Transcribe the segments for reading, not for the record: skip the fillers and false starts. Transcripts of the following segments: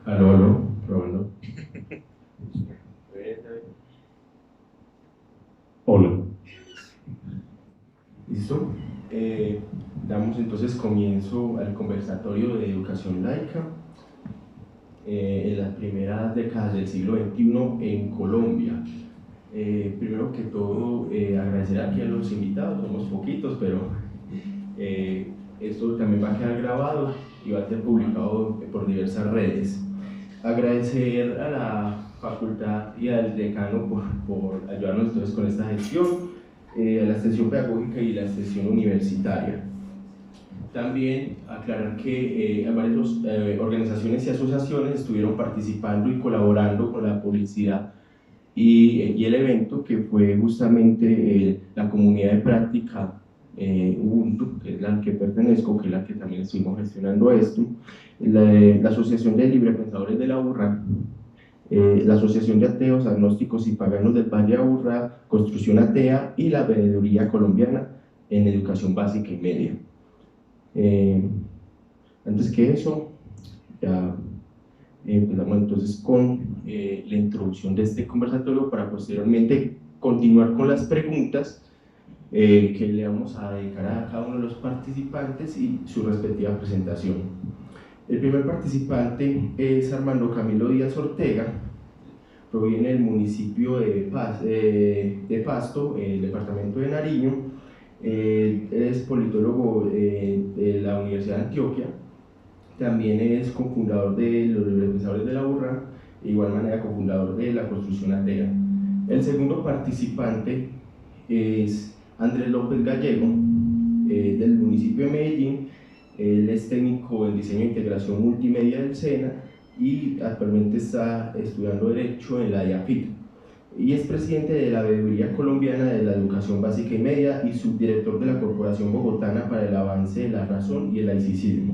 Aló, aló, probando. Hola. ¿Listo? Damos entonces comienzo al conversatorio de educación laica en las primeras décadas del siglo XXI en Colombia. Primero que todo, agradecer aquí a los invitados, somos poquitos, pero esto también va a quedar grabado y va a ser publicado por diversas redes. Agradecer a la facultad y al decano por ayudarnos entonces con esta gestión, a la extensión pedagógica y la extensión universitaria. También aclarar que varias organizaciones y asociaciones estuvieron participando y colaborando con la publicidad y el evento, que fue justamente la comunidad de práctica Ubuntu, que es la que pertenezco, que es la que también estuvimos gestionando esto, la Asociación de Libre Pensadores de la URRA, la Asociación de Ateos, Agnósticos y Paganos del Valle de Aburrá, Construcción Atea y la Veeduría Colombiana en Educación Básica y Media. Antes que eso, ya empezamos entonces con la introducción de este conversatorio para posteriormente continuar con las preguntas que le vamos a dedicar a cada uno de los participantes y su respectiva presentación. El primer participante es Armando Camilo Díaz Ortega, proviene del municipio de Pasto, el departamento de Nariño. Es politólogo de la Universidad de Antioquia, también es cofundador de los Librepensadores de la URRA, de igual manera cofundador de la Construcción Atea. El segundo participante es Andrés López Gallego, del municipio de Medellín. Él es técnico en diseño e integración multimedia del SENA y actualmente está estudiando Derecho en la IAFIT. Y es presidente de la Veeduría Colombiana de la Educación Básica y Media y subdirector de la Corporación Bogotana para el Avance de la Razón y el Laicismo.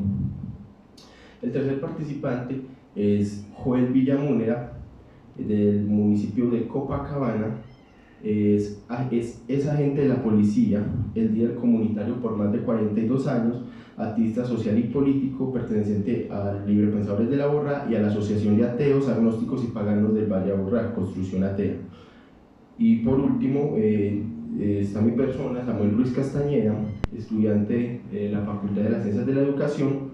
El tercer participante es Joel Villamúnera, del municipio de Copacabana. Es agente de la policía, es líder comunitario por más de 42 años, activista social y político, perteneciente a Libre Pensadores de la Borra y a la Asociación de Ateos, Agnósticos y Paganos del Valle de Aburrá, Construcción Atea. Y por último, está mi persona, Samuel Ruiz Castañeda, estudiante de la Facultad de las Ciencias de la Educación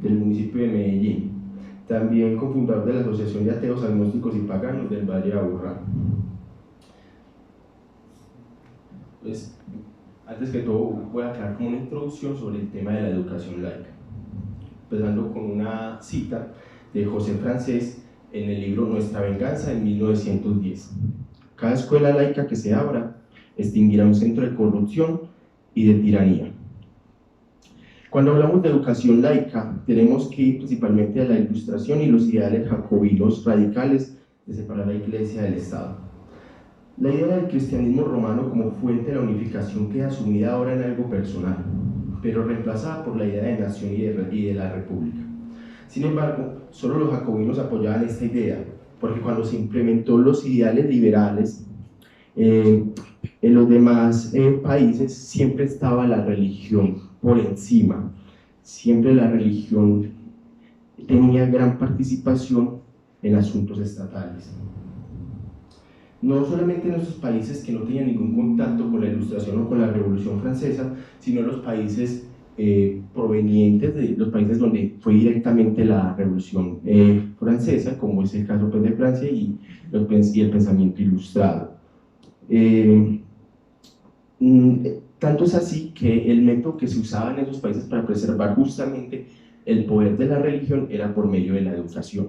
del municipio de Medellín, también cofundador de la Asociación de Ateos, Agnósticos y Paganos del Valle de Aburrá. Pues, antes que todo, voy a aclarar como una introducción sobre el tema de la educación laica, empezando con una cita de José Francés en el libro Nuestra Venganza en 1910. Cada escuela laica que se abra extinguirá un centro de corrupción y de tiranía. Cuando hablamos de educación laica, tenemos que ir principalmente a la Ilustración y los ideales jacobinos radicales de separar la Iglesia del Estado. La idea del cristianismo romano como fuente de la unificación queda asumida ahora en algo personal, pero reemplazada por la idea de nación y de la república. Sin embargo, solo los jacobinos apoyaban esta idea, porque cuando se implementó los ideales liberales, en los demás países siempre estaba la religión por encima, siempre la religión tenía gran participación en asuntos estatales. No solamente en esos países que no tenían ningún contacto con la Ilustración o con la Revolución Francesa, sino en los países provenientes de los países donde fue directamente la Revolución Francesa, como es el caso pues, de Francia y el pensamiento ilustrado. Tanto es así que el método que se usaba en esos países para preservar justamente el poder de la religión era por medio de la educación.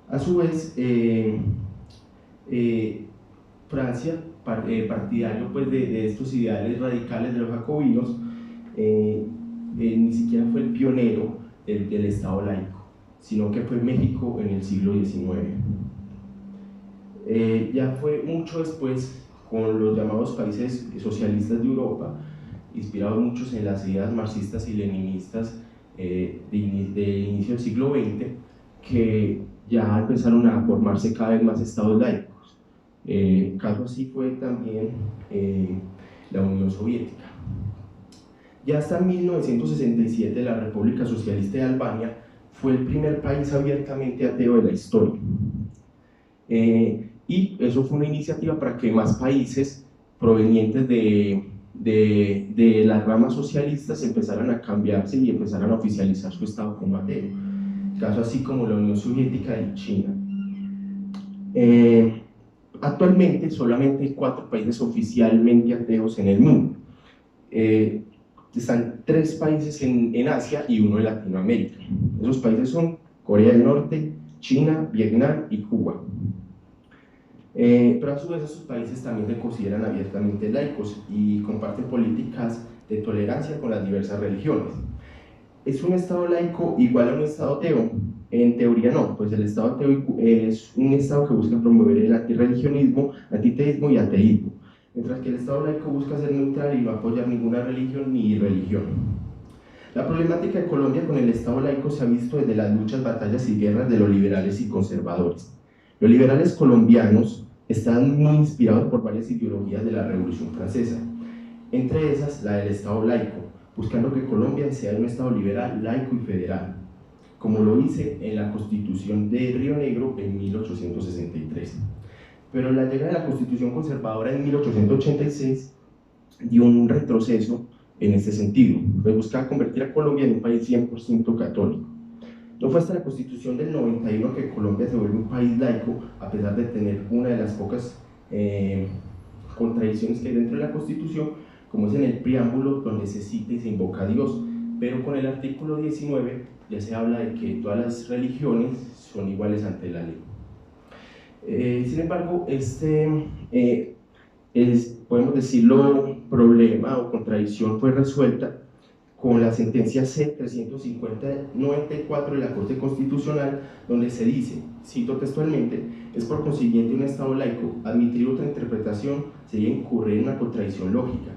A su vez, Francia, partidario pues, de estos ideales radicales de los jacobinos, ni siquiera fue el pionero del Estado laico, sino que fue México en el siglo XIX. Ya fue mucho después, con los llamados países socialistas de Europa, inspirados muchos en las ideas marxistas y leninistas de inicio del siglo XX, que ya empezaron a formarse cada vez más estados laicos. Caso así fue también la Unión Soviética. Ya hasta 1967 la República Socialista de Albania fue el primer país abiertamente ateo de la historia. Y eso fue una iniciativa para que más países provenientes de las ramas socialistas empezaran a cambiarse y empezaran a oficializar su estado como ateo, caso así como la Unión Soviética y China. Actualmente solamente hay 4 países oficialmente ateos en el mundo. Están 3 países en Asia y 1 en Latinoamérica. Esos países son Corea del Norte, China, Vietnam y Cuba. Pero a su vez esos países también se consideran abiertamente laicos y comparten políticas de tolerancia con las diversas religiones. ¿Es un Estado laico igual a un Estado ateo? En teoría no, pues el Estado ateo es un Estado que busca promover el antirreligionismo, antiteísmo y ateísmo, mientras que el Estado laico busca ser neutral y no apoyar ninguna religión ni religión. La problemática de Colombia con el Estado laico se ha visto desde las luchas, batallas y guerras de los liberales y conservadores. Los liberales colombianos están muy inspirados por varias ideologías de la Revolución Francesa, entre esas la del Estado laico, buscando que Colombia sea un Estado liberal, laico y federal, como lo hice en la Constitución de Río Negro en 1863. Pero la llegada de la Constitución conservadora en 1886 dio un retroceso en este sentido, pues buscaba convertir a Colombia en un país 100% católico. No fue hasta la Constitución del 91 que Colombia se vuelve un país laico, a pesar de tener una de las pocas contradicciones que hay dentro de la Constitución, como es en el preámbulo, donde se cita y se invoca a Dios, pero con el artículo 19 ya se habla de que todas las religiones son iguales ante la ley. Sin embargo, podemos decirlo, problema o contradicción fue resuelta con la sentencia C-350-94 de la Corte Constitucional, donde se dice, cito textualmente: es por consiguiente un Estado laico, admitir otra interpretación sería incurrir en una contradicción lógica.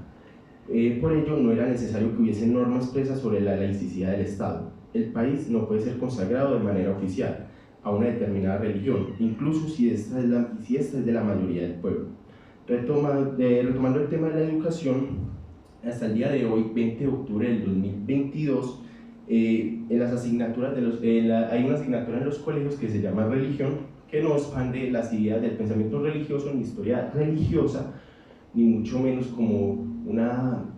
Por ello, no era necesario que hubiesen normas presas sobre la laicidad del Estado. El país no puede ser consagrado de manera oficial a una determinada religión, incluso si esta es de la mayoría del pueblo. Retomando el tema de la educación, hasta el día de hoy, 20 de octubre del 2022, en las asignaturas hay una asignatura en los colegios que se llama religión, que no expande las ideas del pensamiento religioso ni historia religiosa, ni mucho menos como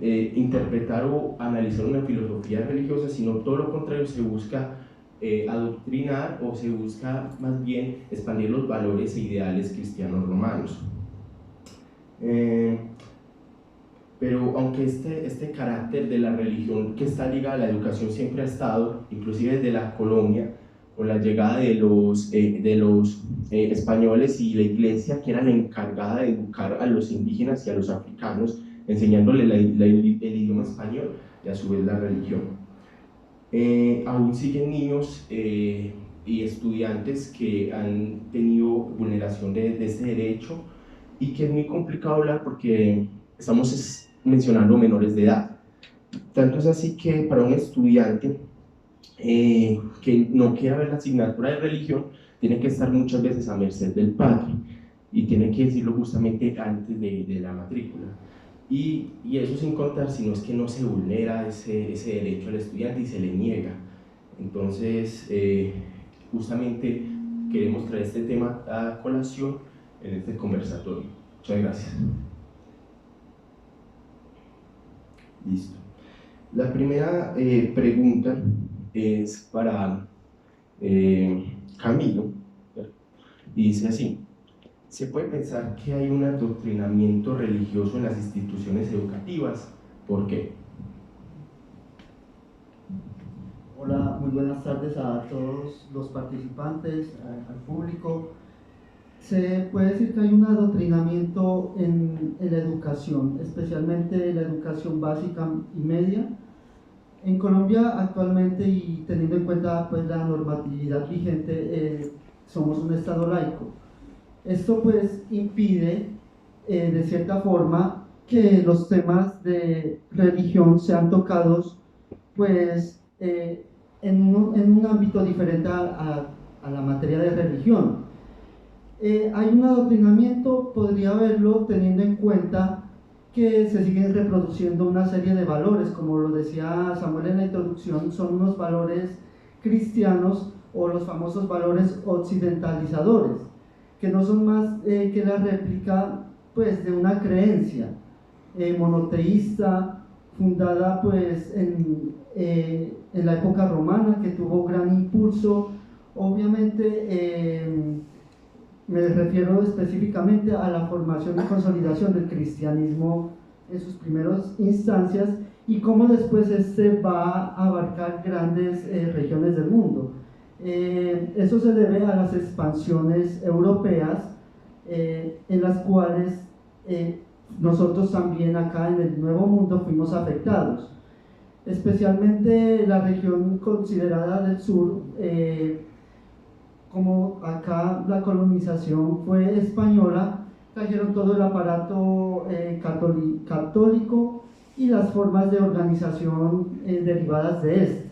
interpretar o analizar una filosofía religiosa, sino todo lo contrario, se busca adoctrinar o se busca más bien expandir los valores e ideales cristianos romanos. Pero aunque este carácter de la religión que está ligada a la educación siempre ha estado, inclusive desde la colonia, con la llegada de los españoles y la iglesia, que era la encargada de educar a los indígenas y a los africanos, enseñándole el idioma español y a su vez la religión. Aún siguen niños y estudiantes que han tenido vulneración de este derecho, y que es muy complicado hablar porque estamos mencionando menores de edad. Tanto es así que para un estudiante que no quiera ver la asignatura de religión, tiene que estar muchas veces a merced del padre, y tiene que decirlo justamente antes de la matrícula. Y eso sin contar, si no es que no se vulnera ese derecho al estudiante y se le niega. Entonces, justamente queremos traer este tema a colación en este conversatorio. Muchas gracias. Listo. La primera pregunta es para Camilo, y dice así: ¿se puede pensar que hay un adoctrinamiento religioso en las instituciones educativas? ¿Por qué? Hola, muy buenas tardes a todos los participantes, al público. Se puede decir que hay un adoctrinamiento en la educación, especialmente la educación básica y media. En Colombia actualmente, y teniendo en cuenta pues la normatividad vigente, somos un estado laico. Esto pues impide de cierta forma que los temas de religión sean tocados pues en un ámbito diferente a la materia de religión. Hay un adoctrinamiento, podría haberlo, teniendo en cuenta que se siguen reproduciendo una serie de valores, como lo decía Samuel en la introducción, son unos valores cristianos o los famosos valores occidentalizadores, que no son más que la réplica pues, de una creencia monoteísta fundada pues, en la época romana, que tuvo gran impulso. Obviamente me refiero específicamente a la formación y consolidación del cristianismo en sus primeras instancias y cómo después este va a abarcar grandes regiones del mundo. Eso se debe a las expansiones europeas en las cuales nosotros también acá en el Nuevo Mundo fuimos afectados, especialmente la región considerada del sur. Como acá la colonización fue española, trajeron todo el aparato católico y las formas de organización derivadas de este.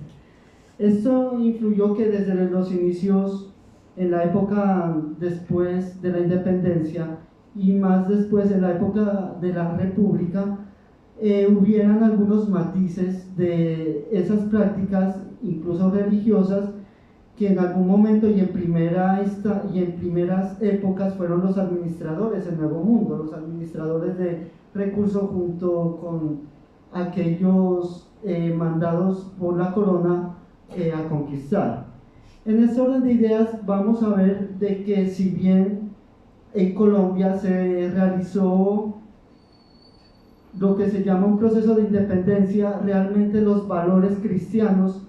Esto influyó que desde los inicios, en la época después de la independencia y más después en la época de la república, hubieran algunos matices de esas prácticas, incluso religiosas, que en algún momento y en primeras épocas fueron los administradores del Nuevo Mundo, los administradores de recursos junto con aquellos mandados por la corona a conquistar. En este orden de ideas vamos a ver de que si bien en Colombia se realizó lo que se llama un proceso de independencia, realmente los valores cristianos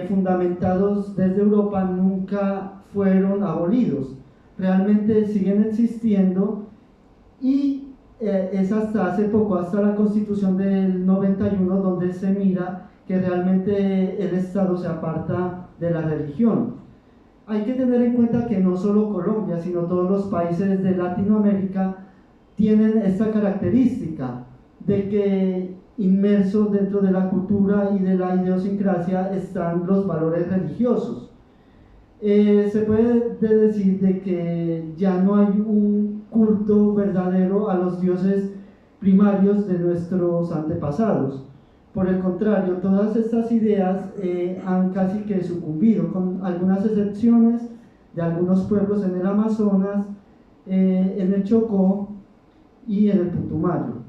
fundamentados desde Europa nunca fueron abolidos, realmente siguen existiendo y es hasta hace poco, hasta la Constitución del 91, donde se mira que realmente el Estado se aparta de la religión. Hay que tener en cuenta que no solo Colombia, sino todos los países de Latinoamérica tienen esta característica de que inmersos dentro de la cultura y de la idiosincrasia están los valores religiosos. Se puede decir de que ya no hay un culto verdadero a los dioses primarios de nuestros antepasados. Por el contrario, todas estas ideas han casi que sucumbido, con algunas excepciones de algunos pueblos en el Amazonas, en el Chocó y en el Putumayo.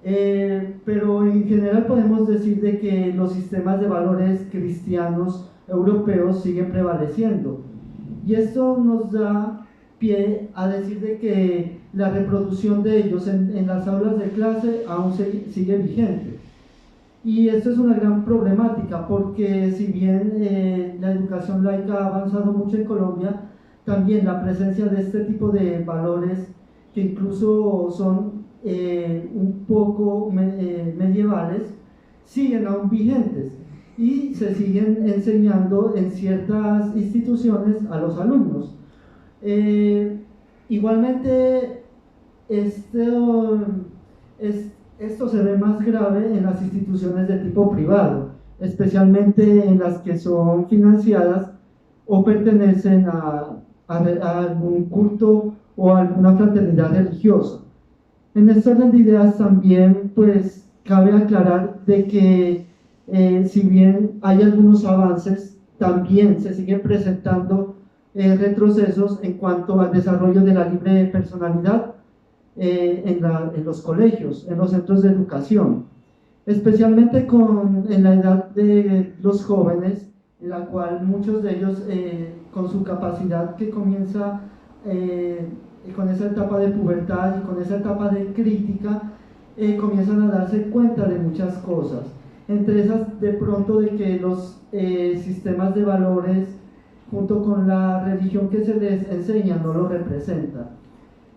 Pero en general podemos decir de que los sistemas de valores cristianos europeos siguen prevaleciendo, y esto nos da pie a decir de que la reproducción de ellos en las aulas de clase aún sigue vigente. Y esto es una gran problemática, porque si bien la educación laica ha avanzado mucho en Colombia, también la presencia de este tipo de valores, que incluso son un poco medievales, siguen aún vigentes y se siguen enseñando en ciertas instituciones a los alumnos. Igualmente, esto se ve más grave en las instituciones de tipo privado, especialmente en las que son financiadas o pertenecen a algún culto o a alguna fraternidad religiosa. En este orden de ideas también pues cabe aclarar de que si bien hay algunos avances, también se siguen presentando retrocesos en cuanto al desarrollo de la libre personalidad en los colegios, en los centros de educación, especialmente en la edad de los jóvenes, en la cual muchos de ellos con su capacidad que comienza con esa etapa de pubertad y con esa etapa de crítica, comienzan a darse cuenta de muchas cosas, entre esas de pronto de que los sistemas de valores junto con la religión que se les enseña no lo representan.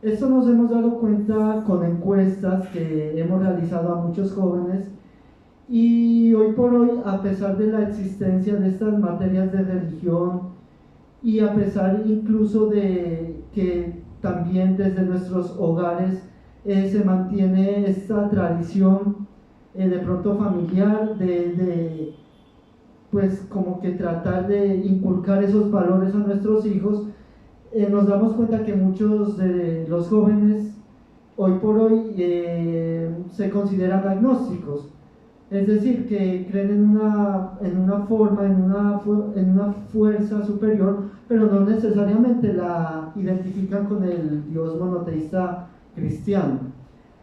Esto nos hemos dado cuenta con encuestas que hemos realizado a muchos jóvenes, y hoy por hoy, a pesar de la existencia de estas materias de religión y a pesar incluso de que también desde nuestros hogares se mantiene esta tradición de pronto familiar de pues como que tratar de inculcar esos valores a nuestros hijos, nos damos cuenta que muchos de los jóvenes hoy por hoy se consideran agnósticos, Es decir, que creen en una forma, en una fuerza superior, pero no necesariamente la identifican con el Dios monoteísta cristiano.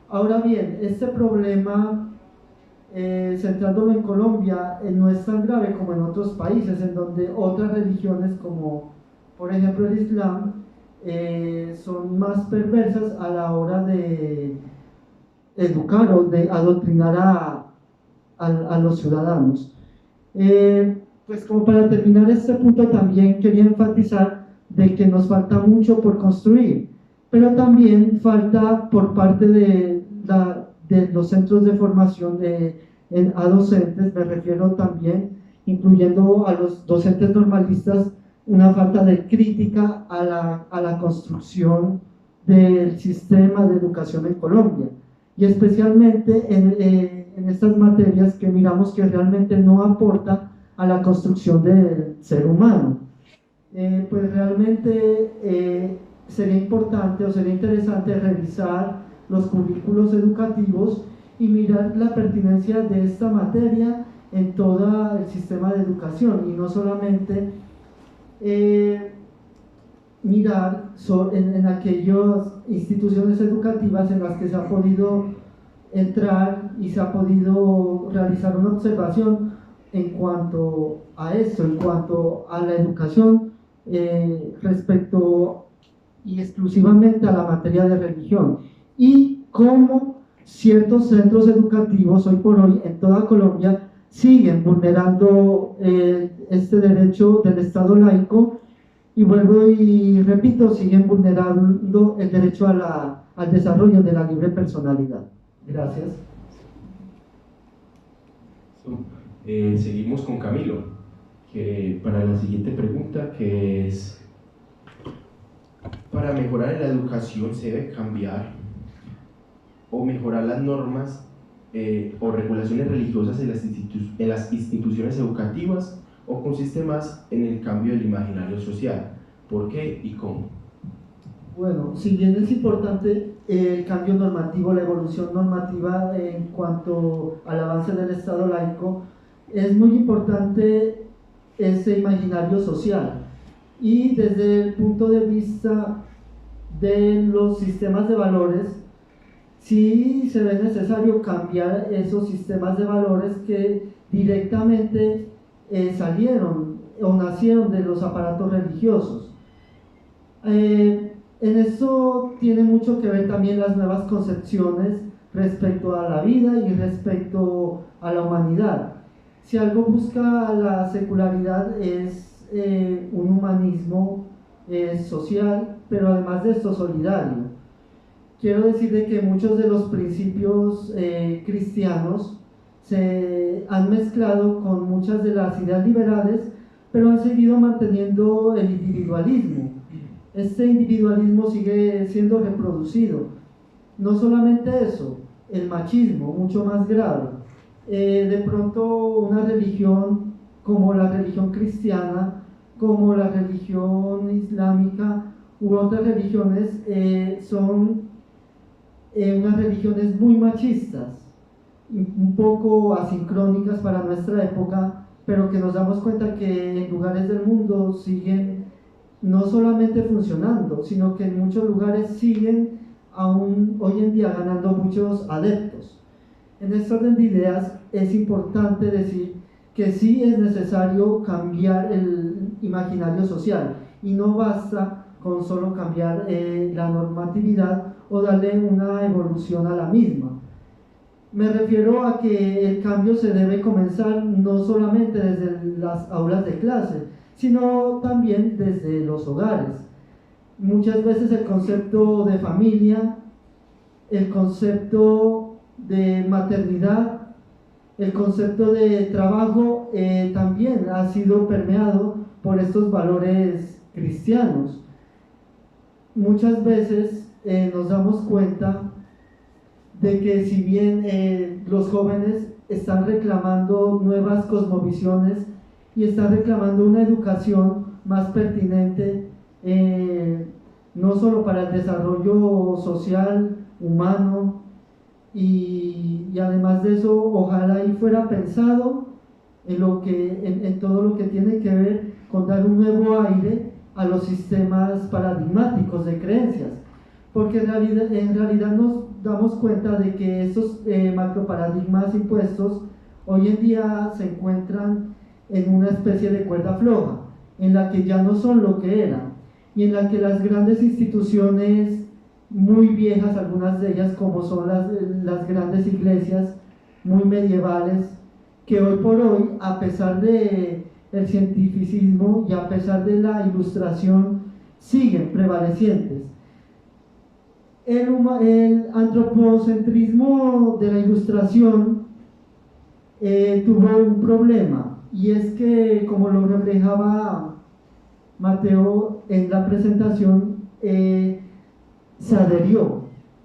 Ahora bien, este problema, centrándolo en Colombia, no es tan grave como en otros países, en donde otras religiones, como por ejemplo el Islam, son más perversas a la hora de educar o de adoctrinar a los ciudadanos. Pues como para terminar este punto, también quería enfatizar de que nos falta mucho por construir, pero también falta por parte de los centros de formación a docentes, me refiero también, incluyendo a los docentes normalistas, una falta de crítica a la construcción del sistema de educación en Colombia, y especialmente en estas materias que miramos que realmente no aporta a la construcción del ser humano. Pues realmente sería importante o sería interesante revisar los currículos educativos y mirar la pertinencia de esta materia en todo el sistema de educación, y no solamente mirar en aquellas instituciones educativas en las que se ha podido entrar y se ha podido realizar una observación en cuanto a esto, en cuanto a la educación respecto y exclusivamente a la materia de religión, y cómo ciertos centros educativos hoy por hoy en toda Colombia siguen vulnerando este derecho del Estado laico, y vuelvo y repito, siguen vulnerando el derecho al desarrollo de la libre personalidad. Gracias. Seguimos con Camilo, que para la siguiente pregunta, que es: para mejorar la educación se debe cambiar o mejorar las normas o regulaciones religiosas en las instituciones educativas, o consiste más en el cambio del imaginario social. ¿Por qué y cómo? Bueno, si bien es importante el cambio normativo, la evolución normativa en cuanto al avance del Estado laico, es muy importante ese imaginario social. Y desde el punto de vista de los sistemas de valores, sí se ve necesario cambiar esos sistemas de valores que directamente salieron o nacieron de los aparatos religiosos. En eso tiene mucho que ver también las nuevas concepciones respecto a la vida y respecto a la humanidad. Si algo busca la secularidad es un humanismo social, pero además de esto solidario. Quiero decir de que muchos de los principios cristianos se han mezclado con muchas de las ideas liberales, pero han seguido manteniendo el individualismo. Este individualismo sigue siendo reproducido. No solamente eso, el machismo, mucho más grave. De pronto una religión como la religión cristiana, como la religión islámica u otras religiones son unas religiones muy machistas, un poco asincrónicas para nuestra época, pero que nos damos cuenta que en lugares del mundo siguen no solamente funcionando, sino que en muchos lugares siguen aún hoy en día ganando muchos adeptos. En este orden de ideas es importante decir que sí es necesario cambiar el imaginario social, y no basta con solo cambiar la normatividad o darle una evolución a la misma. Me refiero a que el cambio se debe comenzar no solamente desde las aulas de clase, sino también desde los hogares. Muchas veces el concepto de familia, el concepto de maternidad, el concepto de trabajo también ha sido permeado por estos valores cristianos. Muchas veces nos damos cuenta de que si bien los jóvenes están reclamando nuevas cosmovisiones y están reclamando una educación más pertinente, no solo para el desarrollo social, humano, y además de eso, ojalá y fuera pensado en todo lo que tiene que ver con dar un nuevo aire a los sistemas paradigmáticos de creencias, porque en realidad nos damos cuenta de que estos macroparadigmas impuestos hoy en día se encuentran en una especie de cuerda floja, en la que ya no son lo que eran, y en la que las grandes instituciones muy viejas, algunas de ellas como son las grandes iglesias muy medievales, que hoy por hoy, a pesar de el cientificismo y a pesar de la ilustración, siguen prevalecientes. El antropocentrismo de la ilustración tuvo un problema, y es que, como lo reflejaba Mateo en la presentación, se adherió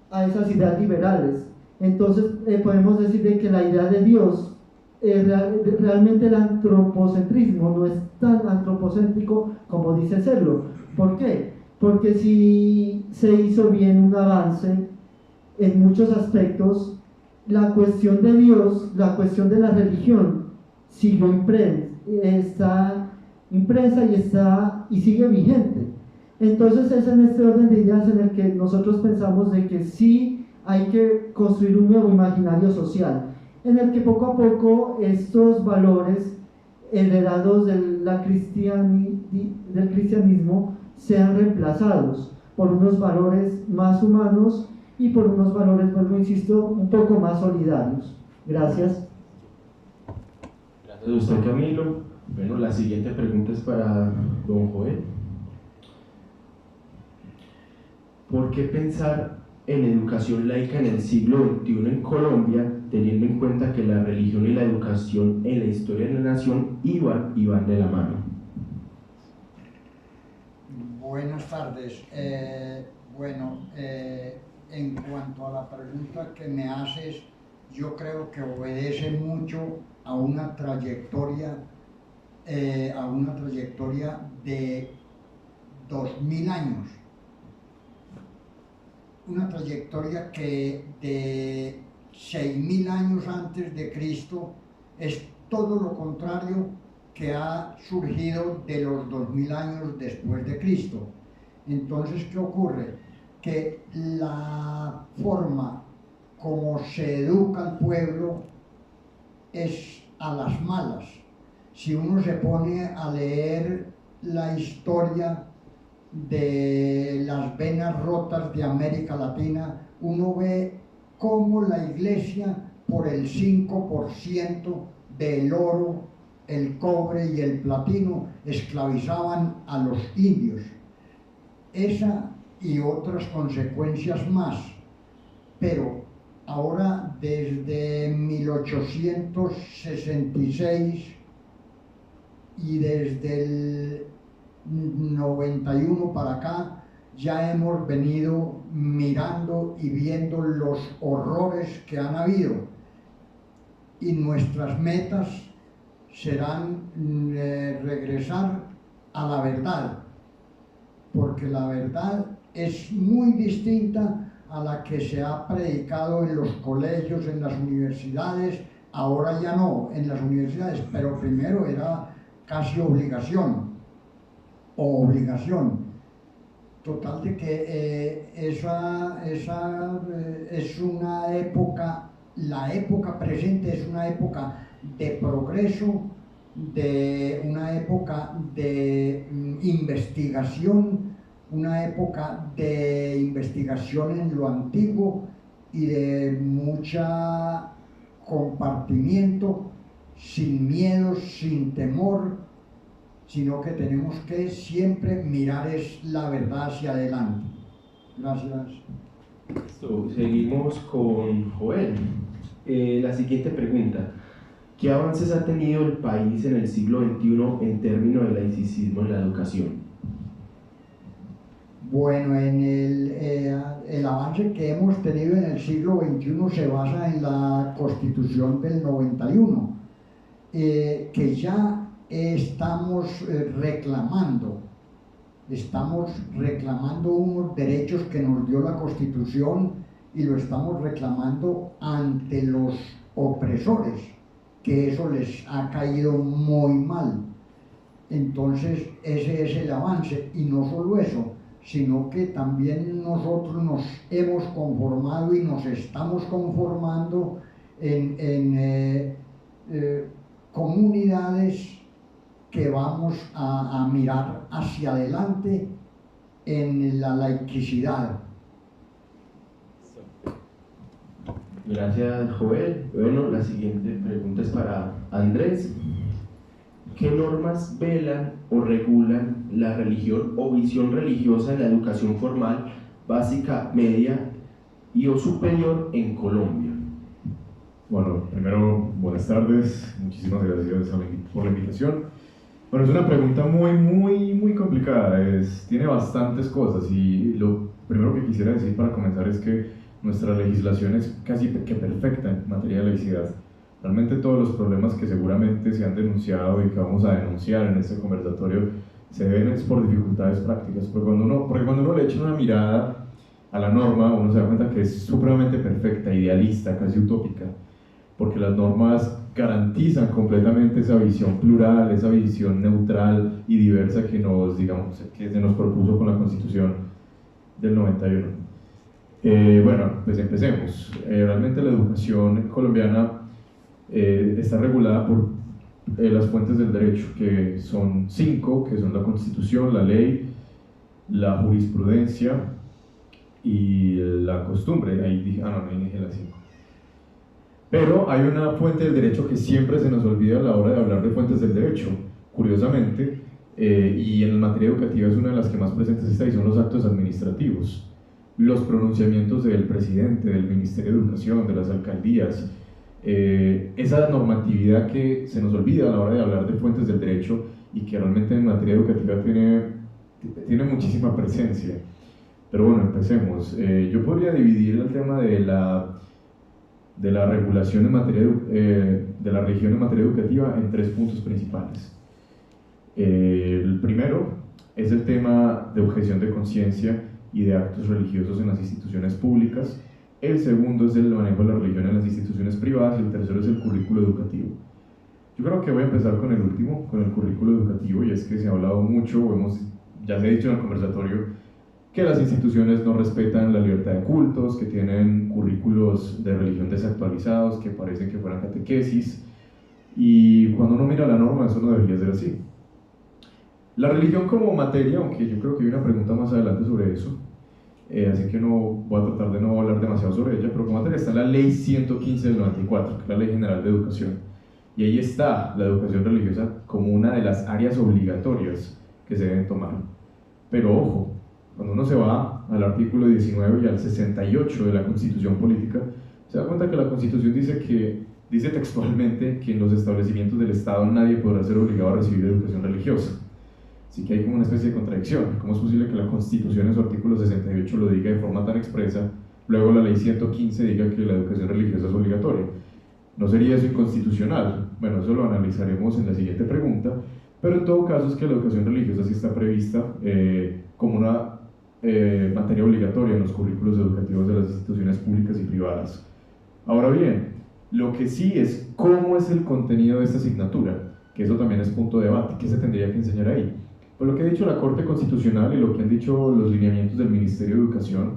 a esas ideas liberales. Entonces podemos decir de que la idea de Dios, realmente el antropocentrismo no es tan antropocéntrico como dice serlo. ¿Por qué? Porque si se hizo bien un avance en muchos aspectos, la cuestión de Dios, la cuestión de la religión, está impresa y sigue vigente. Entonces es en este orden de ideas en el que nosotros pensamos de que sí hay que construir un nuevo imaginario social, en el que poco a poco estos valores heredados del cristianismo sean reemplazados por unos valores más humanos y por unos valores, vuelvo, insisto, un poco más solidarios. Gracias. Gracias a usted, Camilo. Bueno, la siguiente pregunta es para don Joel. ¿Por qué pensar en educación laica en el siglo XXI en Colombia, teniendo en cuenta que la religión y la educación en la historia de la nación iban de la mano? Buenas tardes. En cuanto a la pregunta que me haces, yo creo que obedece mucho a una trayectoria de 2000 años. Una trayectoria que de 6000 años antes de Cristo es todo lo contrario que ha surgido de los 2000 años después de Cristo. Entonces, ¿qué ocurre? Que la forma como se educa al pueblo es a las malas. Si uno se pone a leer la historia de las venas rotas de América Latina, uno ve cómo la iglesia, por el 5% del oro, el cobre y el platino, esclavizaban a los indios. Esa y otras consecuencias más. Pero ahora, desde 1866 y desde el 91 para acá, ya hemos venido mirando y viendo los horrores que han habido, y nuestras metas serán regresar a la verdad, porque la verdad es muy distinta a la que se ha predicado en los colegios, en las universidades. Ahora ya no en las universidades, pero primero era casi obligación. Total de que esa es una época, la época presente es una época de progreso, de una época de investigación, una época de investigación en lo antiguo y de mucha compartimiento, sin miedos, sin temor, sino que tenemos que siempre mirar es la verdad hacia adelante. Gracias. Listo, seguimos con Joel. La siguiente pregunta: ¿qué avances ha tenido el país en el siglo XXI en términos de laicismo en la educación? Bueno, el avance que hemos tenido en el siglo XXI se basa en la Constitución del 91, que ya estamos reclamando unos derechos que nos dio la Constitución, y lo estamos reclamando ante los opresores, que eso les ha caído muy mal. Entonces ese es el avance, y no solo eso, sino que también nosotros nos hemos conformado y nos estamos conformando en comunidades que vamos a mirar hacia adelante en la laicidad. Gracias, Joel. Bueno, la siguiente pregunta es para Andrés. ¿Qué normas velan o regulan la religión o visión religiosa en la educación formal, básica, media y o superior en Colombia? Bueno, primero, buenas tardes, muchísimas gracias por la invitación. Bueno, es una pregunta muy complicada, tiene bastantes cosas, y lo primero que quisiera decir para comenzar es que nuestra legislación es casi que perfecta en materia de laicidad. Realmente todos los problemas que seguramente se han denunciado y que vamos a denunciar en este conversatorio se deben por dificultades prácticas, porque cuando uno le echa una mirada a la norma, uno se da cuenta que es supremamente perfecta, idealista, casi utópica, porque las normas garantizan completamente esa visión plural, esa visión neutral y diversa que se nos propuso con la Constitución del 91. Bueno, pues empecemos. Realmente la educación colombiana está regulada por las fuentes del derecho, que son 5, que son la Constitución, la ley, la jurisprudencia y la costumbre. Ahí dije las 5. Pero hay una fuente del derecho que siempre se nos olvida a la hora de hablar de fuentes del derecho, curiosamente, y en materia educativa es una de las que más presentes está, y son los actos administrativos, los pronunciamientos del presidente, del Ministerio de Educación, de las alcaldías, esa normatividad que se nos olvida a la hora de hablar de fuentes del derecho y que realmente en materia educativa tiene muchísima presencia. Pero bueno, empecemos. Yo podría dividir el tema de la regulación en materia de la religión en materia educativa en 3 puntos principales. El primero es el tema de objeción de conciencia y de actos religiosos en las instituciones públicas. El segundo es el manejo de la religión en las instituciones privadas, y el tercero es el currículo educativo. Yo creo que voy a empezar con el último, con el currículo educativo, y es que se ha hablado mucho, ya se ha dicho en el conversatorio, que las instituciones no respetan la libertad de cultos, que tienen currículos de religión desactualizados, que parecen que fueran catequesis, y cuando uno mira la norma eso no debería ser así. La religión como materia, aunque yo creo que hay una pregunta más adelante sobre eso, así que no voy a tratar de no hablar demasiado sobre ella, pero como materia está la Ley 115 del 94, que es la Ley General de Educación, y ahí está la educación religiosa como una de las áreas obligatorias que se deben tomar. Pero ojo, cuando uno se va al artículo 19 y al 68 de la Constitución Política, se da cuenta que la Constitución dice textualmente que en los establecimientos del Estado nadie podrá ser obligado a recibir educación religiosa. Así que hay como una especie de contradicción. ¿Cómo es posible que la Constitución en su artículo 68 lo diga de forma tan expresa, luego la Ley 115 diga que la educación religiosa es obligatoria? ¿No sería eso inconstitucional? Bueno, eso lo analizaremos en la siguiente pregunta, pero en todo caso es que la educación religiosa sí está prevista como una materia obligatoria en los currículos educativos de las instituciones públicas y privadas. Ahora bien, lo que sí es cómo es el contenido de esta asignatura, que eso también es punto de debate. ¿Qué se tendría que enseñar ahí? Pues lo que ha dicho la Corte Constitucional y lo que han dicho los lineamientos del Ministerio de Educación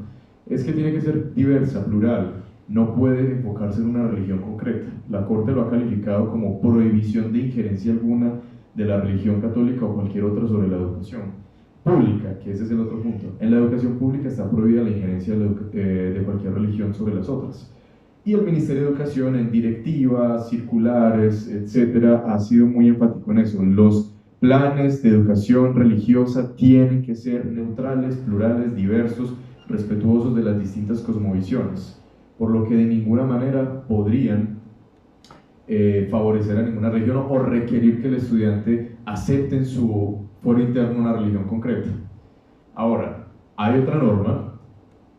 es que tiene que ser diversa, plural, no puede enfocarse en una religión concreta. La Corte lo ha calificado como prohibición de injerencia alguna de la religión católica o cualquier otra sobre la educación pública, que ese es el otro punto. En la educación pública está prohibida la injerencia de cualquier religión sobre las otras. Y el Ministerio de Educación en directivas, circulares, etcétera, ha sido muy enfático en eso. Los planes de educación religiosa tienen que ser neutrales, plurales, diversos, respetuosos de las distintas cosmovisiones, por lo que de ninguna manera podrían favorecer a ninguna religión o requerir que el estudiante acepte en su foro interno una religión concreta. Ahora, hay otra norma,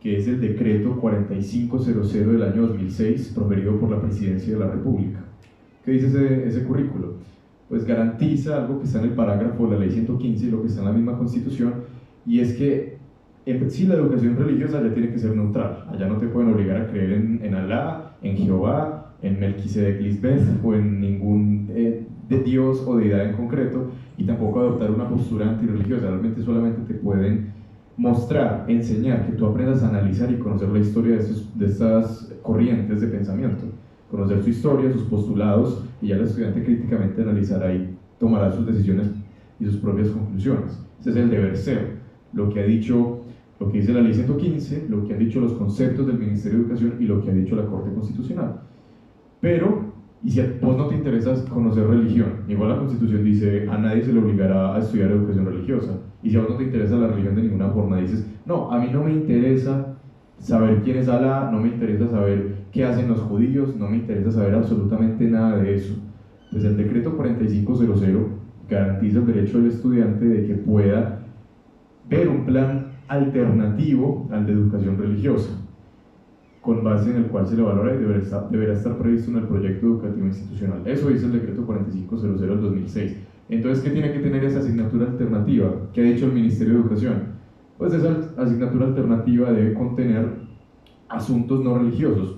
que es el decreto 4500 del año 2006, proferido por la Presidencia de la República. ¿Qué dice ese currículo? Pues garantiza algo que está en el parágrafo de la Ley 115 y lo que está en la misma Constitución, y es que sí, la educación religiosa ya tiene que ser neutral. Allá no te pueden obligar a creer en Alá, en Jehová, en Melquisedec Lisbeth o en ningún de Dios o deidad en concreto, y tampoco adoptar una postura antirreligiosa. Realmente solamente te pueden mostrar, enseñar, que tú aprendas a analizar y conocer la historia de estas corrientes de pensamiento, conocer su historia, sus postulados, y ya el estudiante críticamente analizará y tomará sus decisiones y sus propias conclusiones. Ese es el deber ser, lo que dice la Ley 115, lo que han dicho los conceptos del Ministerio de Educación y lo que ha dicho la Corte Constitucional. Pero, y si a vos no te interesa conocer religión, igual la Constitución dice, a nadie se le obligará a estudiar educación religiosa. Y si a vos no te interesa la religión de ninguna forma, dices, no, a mí no me interesa saber quién es Alá, no me interesa saber qué hacen los judíos, no me interesa saber absolutamente nada de eso. Pues el decreto 4500 garantiza el derecho del estudiante de que pueda ver un plan alternativo al de educación religiosa, con base en el cual se le valora y deberá estar previsto en el proyecto educativo institucional. Eso dice el decreto 4500 del 2006. Entonces, ¿qué tiene que tener esa asignatura alternativa? ¿Qué ha dicho el Ministerio de Educación? Pues esa asignatura alternativa debe contener asuntos no religiosos: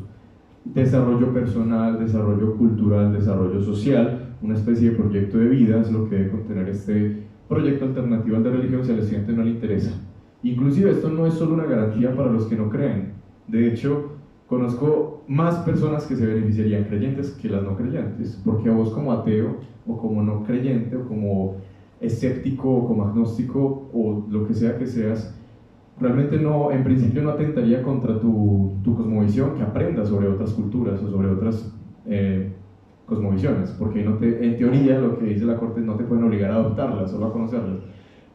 desarrollo personal, desarrollo cultural, desarrollo social, una especie de proyecto de vida es lo que debe contener este proyecto alternativo al de religión si al estudiante no le interesa. Inclusive esto no es solo una garantía para los que no creen. De hecho, conozco más personas que se beneficiarían, creyentes, que las no creyentes, porque a vos como ateo o como no creyente o como escéptico o como agnóstico o lo que sea que seas, realmente no, en principio no atentaría contra tu cosmovisión que aprendas sobre otras culturas o sobre otras cosmovisiones, porque no en teoría lo que dice la Corte no te pueden obligar a adoptarlas, solo a conocerlas.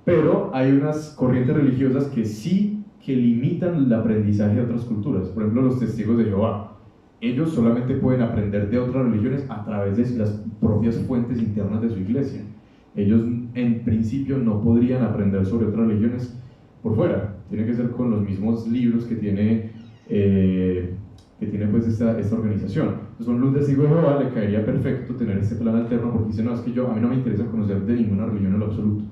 Pero hay unas corrientes religiosas que sí que limitan el aprendizaje de otras culturas. Por ejemplo, los testigos de Jehová. Ellos solamente pueden aprender de otras religiones a través de las propias fuentes internas de su iglesia. Ellos en principio no podrían aprender sobre otras religiones por fuera. Tiene que ser con los mismos libros que tiene pues esta organización. Entonces, a un testigo de Jehová le caería perfecto tener este plan alterno, porque dice, no, es que a mí no me interesa conocer de ninguna religión en lo absoluto,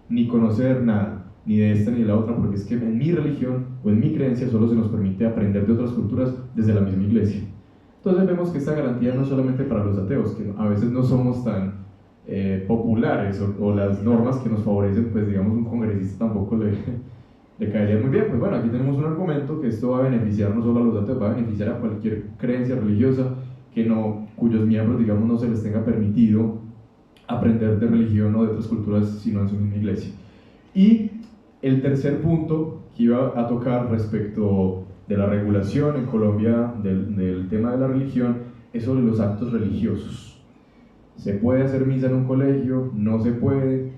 ni conocer nada, ni de esta ni de la otra, porque es que en mi religión o en mi creencia solo se nos permite aprender de otras culturas desde la misma iglesia. Entonces vemos que esta garantía no es solamente para los ateos, que a veces no somos tan populares, o las normas que nos favorecen, pues digamos un congresista tampoco le caería muy bien. Pues bueno, aquí tenemos un argumento que esto va a beneficiar no solo a los ateos, va a beneficiar a cualquier creencia religiosa cuyos miembros, digamos, no se les tenga permitido aprender de religión o de otras culturas sino en su misma iglesia. Y el tercer punto que iba a tocar respecto de la regulación en Colombia del tema de la religión es sobre los actos religiosos. ¿Se puede hacer misa en un colegio? ¿No se puede?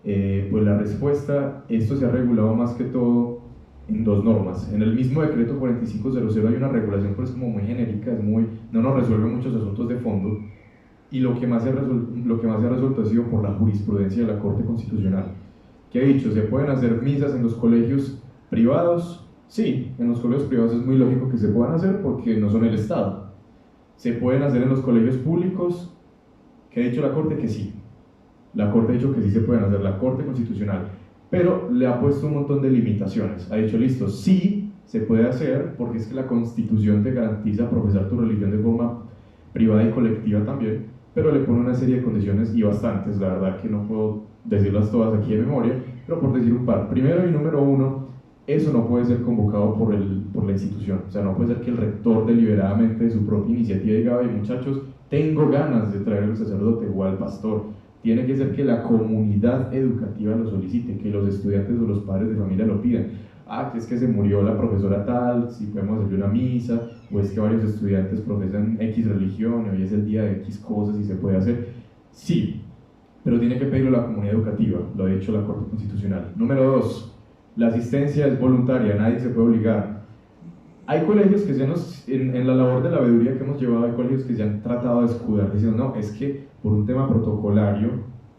Pues la respuesta, esto se ha regulado más que todo en dos normas. En el mismo decreto 4500 hay una regulación, pero es como muy genérica, no nos resuelve muchos asuntos de fondo, y lo que más se ha resuelto ha sido por la jurisprudencia de la Corte Constitucional, que ha dicho, ¿se pueden hacer misas en los colegios privados? Sí, en los colegios privados es muy lógico que se puedan hacer porque no son el Estado. ¿Se pueden hacer en los colegios públicos? ¿Qué ha dicho la Corte? Que sí. La Corte ha dicho que sí se pueden hacer, la Corte Constitucional, pero le ha puesto un montón de limitaciones. Ha dicho, listo, sí se puede hacer porque es que la Constitución te garantiza profesar tu religión de forma privada y colectiva también, pero le pone una serie de condiciones, y bastantes, la verdad que no puedo decirlas todas aquí de memoria, pero por decir un par. Primero y número uno, eso no puede ser convocado por la institución. O sea, no puede ser que el rector deliberadamente de su propia iniciativa diga, ay muchachos, tengo ganas de traer al sacerdote o al pastor. Tiene que ser que la comunidad educativa lo solicite, que los estudiantes o los padres de familia lo pidan. Ah, que es que se murió la profesora tal, si podemos hacer una misa, o es que varios estudiantes profesan X religión y hoy es el día de X cosas y se puede hacer. Sí, pero tiene que pedirlo la comunidad educativa, lo ha dicho la Corte Constitucional. Número 2, la asistencia es voluntaria, nadie se puede obligar. Hay colegios que en la labor de la veeduría que hemos llevado, hay colegios que se han tratado de escudar diciendo, no, es que por un tema protocolario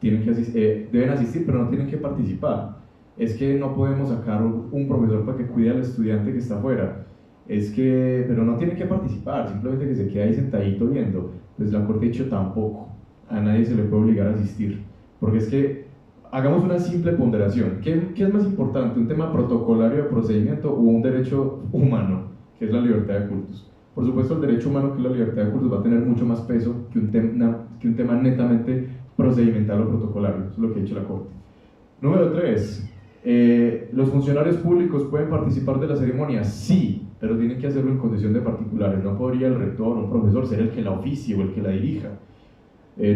deben asistir, pero no tienen que participar. Es que no podemos sacar un profesor para que cuide al estudiante que está afuera. Pero no tiene que participar, simplemente que se quede ahí sentadito viendo. Pues la Corte ha dicho tampoco, a nadie se le puede obligar a asistir, porque es que hagamos una simple ponderación. ¿Qué es más importante, un tema protocolario de procedimiento o un derecho humano, que es la libertad de cultos? Por supuesto, el derecho humano, que es la libertad de cultos, va a tener mucho más peso que un tema netamente procedimental o protocolario. Eso es lo que ha dicho la Corte. Número 3. ¿Los funcionarios públicos pueden participar de la ceremonia? Sí, pero tienen que hacerlo en condición de particulares. No podría el rector o un profesor ser el que la oficie o el que la dirija.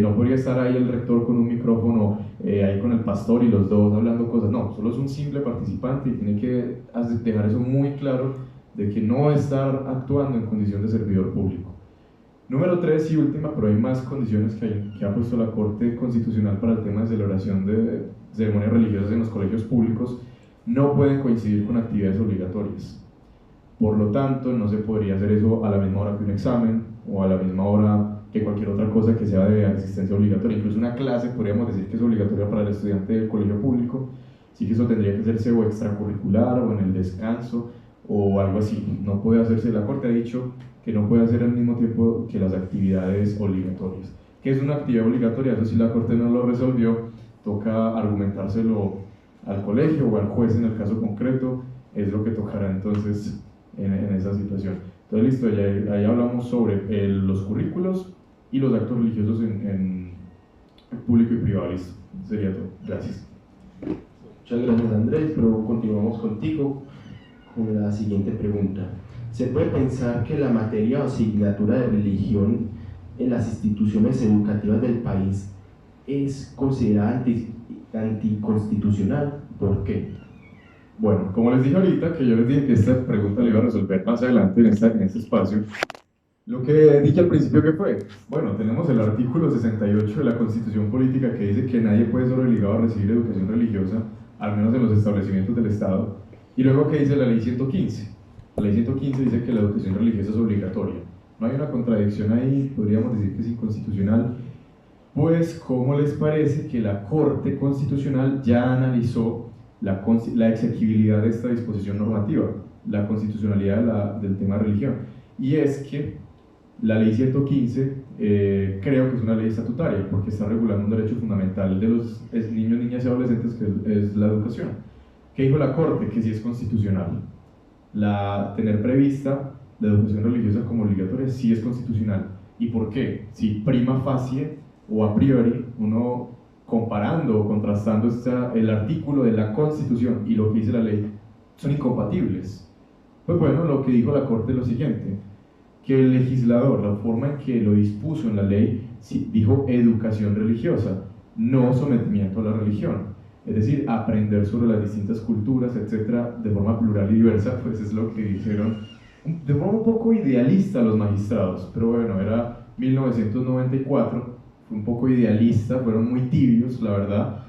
No podría estar ahí el rector con un micrófono, ahí con el pastor y los dos hablando cosas. No, solo es un simple participante y tiene que dejar eso muy claro de que no va a estar actuando en condición de servidor público. Número 3 y última, pero hay más condiciones que ha puesto la Corte Constitucional para el tema de celebración de ceremonias religiosas en los colegios públicos, no pueden coincidir con actividades obligatorias. Por lo tanto, no se podría hacer eso a la misma hora que un examen o a la misma hora que cualquier otra cosa que sea de asistencia obligatoria. Incluso una clase podríamos decir que es obligatoria para el estudiante del colegio público, sí que eso tendría que hacerse o extracurricular o en el descanso o algo así. No puede hacerse, la Corte ha dicho que no puede hacer al mismo tiempo que las actividades obligatorias. ¿Qué es una actividad obligatoria? Eso sí la Corte no lo resolvió, toca argumentárselo al colegio o al juez en el caso concreto, es lo que tocará entonces en esa situación. Entonces listo, ahí hablamos sobre los currículos y los actos religiosos en público y privado. Listo, sería todo. Gracias. Muchas gracias, Andrés, pero continuamos contigo con la siguiente pregunta. ¿Se puede pensar que la materia o asignatura de religión en las instituciones educativas del país es considerada anticonstitucional? ¿Por qué? Bueno, como les dije ahorita, que yo les dije que esta pregunta la iba a resolver más adelante en este espacio, lo que dije al principio que fue, bueno, tenemos el artículo 68 de la Constitución Política que dice que nadie puede ser obligado a recibir educación religiosa, al menos en los establecimientos del Estado, y luego que dice la ley 115. La ley 115 dice que la educación religiosa es obligatoria. No hay una contradicción ahí, podríamos decir que es inconstitucional. Pues, ¿cómo les parece que la Corte Constitucional ya analizó la exequibilidad de esta disposición normativa, la constitucionalidad del tema de religión? Y es que la ley 115 creo que es una ley estatutaria porque está regulando un derecho fundamental de los niños, niñas y adolescentes, que es la educación. ¿Qué dijo la Corte? Que sí es constitucional. Tener prevista la educación religiosa como obligatoria sí es constitucional. ¿Y por qué? Si prima facie o a priori, uno comparando o contrastando el artículo de la Constitución y lo que dice la ley, son incompatibles. Pues bueno, lo que dijo la Corte es lo siguiente, que el legislador, la forma en que lo dispuso en la ley, dijo educación religiosa, no sometimiento a la religión. Es decir, aprender sobre las distintas culturas, etcétera, de forma plural y diversa, pues es lo que dijeron de forma un poco idealista los magistrados, pero bueno, era 1994, fue un poco idealista, fueron muy tibios, la verdad,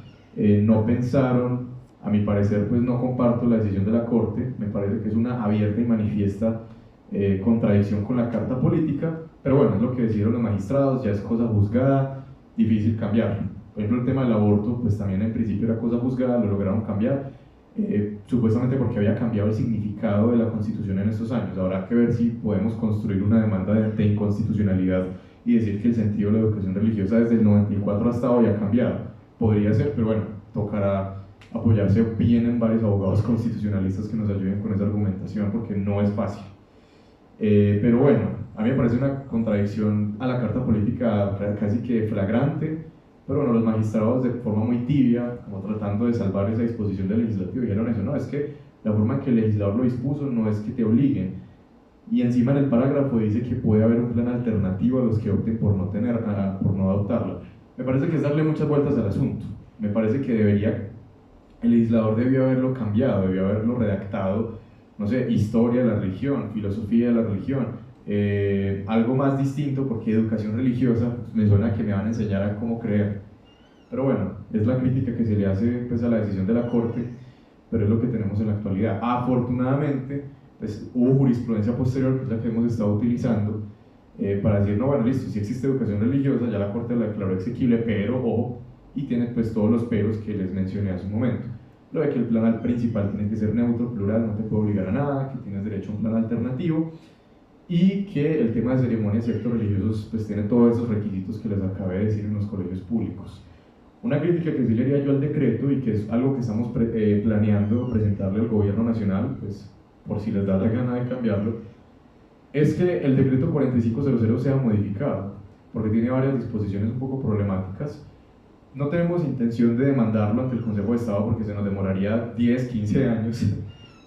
no pensaron, a mi parecer, pues no comparto la decisión de la Corte, me parece que es una abierta y manifiesta contradicción con la Carta Política, pero bueno, es lo que decidieron los magistrados, ya es cosa juzgada, difícil cambiar. Por ejemplo, el tema del aborto, pues también en principio era cosa juzgada, lo lograron cambiar, supuestamente porque había cambiado el significado de la Constitución en estos años. Habrá que ver si podemos construir una demanda de inconstitucionalidad y decir que el sentido de la educación religiosa desde el 94 hasta hoy ha cambiado. Podría ser, pero bueno, tocará apoyarse bien en varios abogados constitucionalistas que nos ayuden con esa argumentación porque no es fácil. Pero bueno, a mí me parece una contradicción a la Carta Política casi que flagrante, pero bueno, los magistrados de forma muy tibia, como tratando de salvar esa disposición del legislativo, dijeron eso, no, es que la forma en que el legislador lo dispuso no es que te obliguen, y encima en el parágrafo dice que puede haber un plan alternativo a los que opten por no adoptarlo. Me parece que es darle muchas vueltas al asunto, me parece que el legislador debió haberlo cambiado, debió haberlo redactado, no sé, historia de la religión, filosofía de la religión, algo más distinto, porque educación religiosa me suena que me van a enseñar a cómo creer. Pero bueno, es la crítica que se le hace pues, a la decisión de la Corte, pero es lo que tenemos en la actualidad. Afortunadamente, pues, hubo jurisprudencia posterior, que es la que hemos estado utilizando, para decir, no, bueno, listo, si existe educación religiosa, ya la Corte la declaró exequible, pero, ojo, y tiene pues todos los peros que les mencioné hace un momento. Lo de que el plan principal tiene que ser neutro, plural, no te puede obligar a nada, que tienes derecho a un plan alternativo, y que el tema de ceremonias y actos religiosos pues tiene todos esos requisitos que les acabé de decir en los colegios públicos. Una crítica que sí le haría yo al decreto, y que es algo que estamos planeando presentarle al gobierno nacional, pues por si les da la gana de cambiarlo, es que el decreto 4500 sea modificado, porque tiene varias disposiciones un poco problemáticas. No tenemos intención de demandarlo ante el Consejo de Estado porque se nos demoraría 10, 15 años,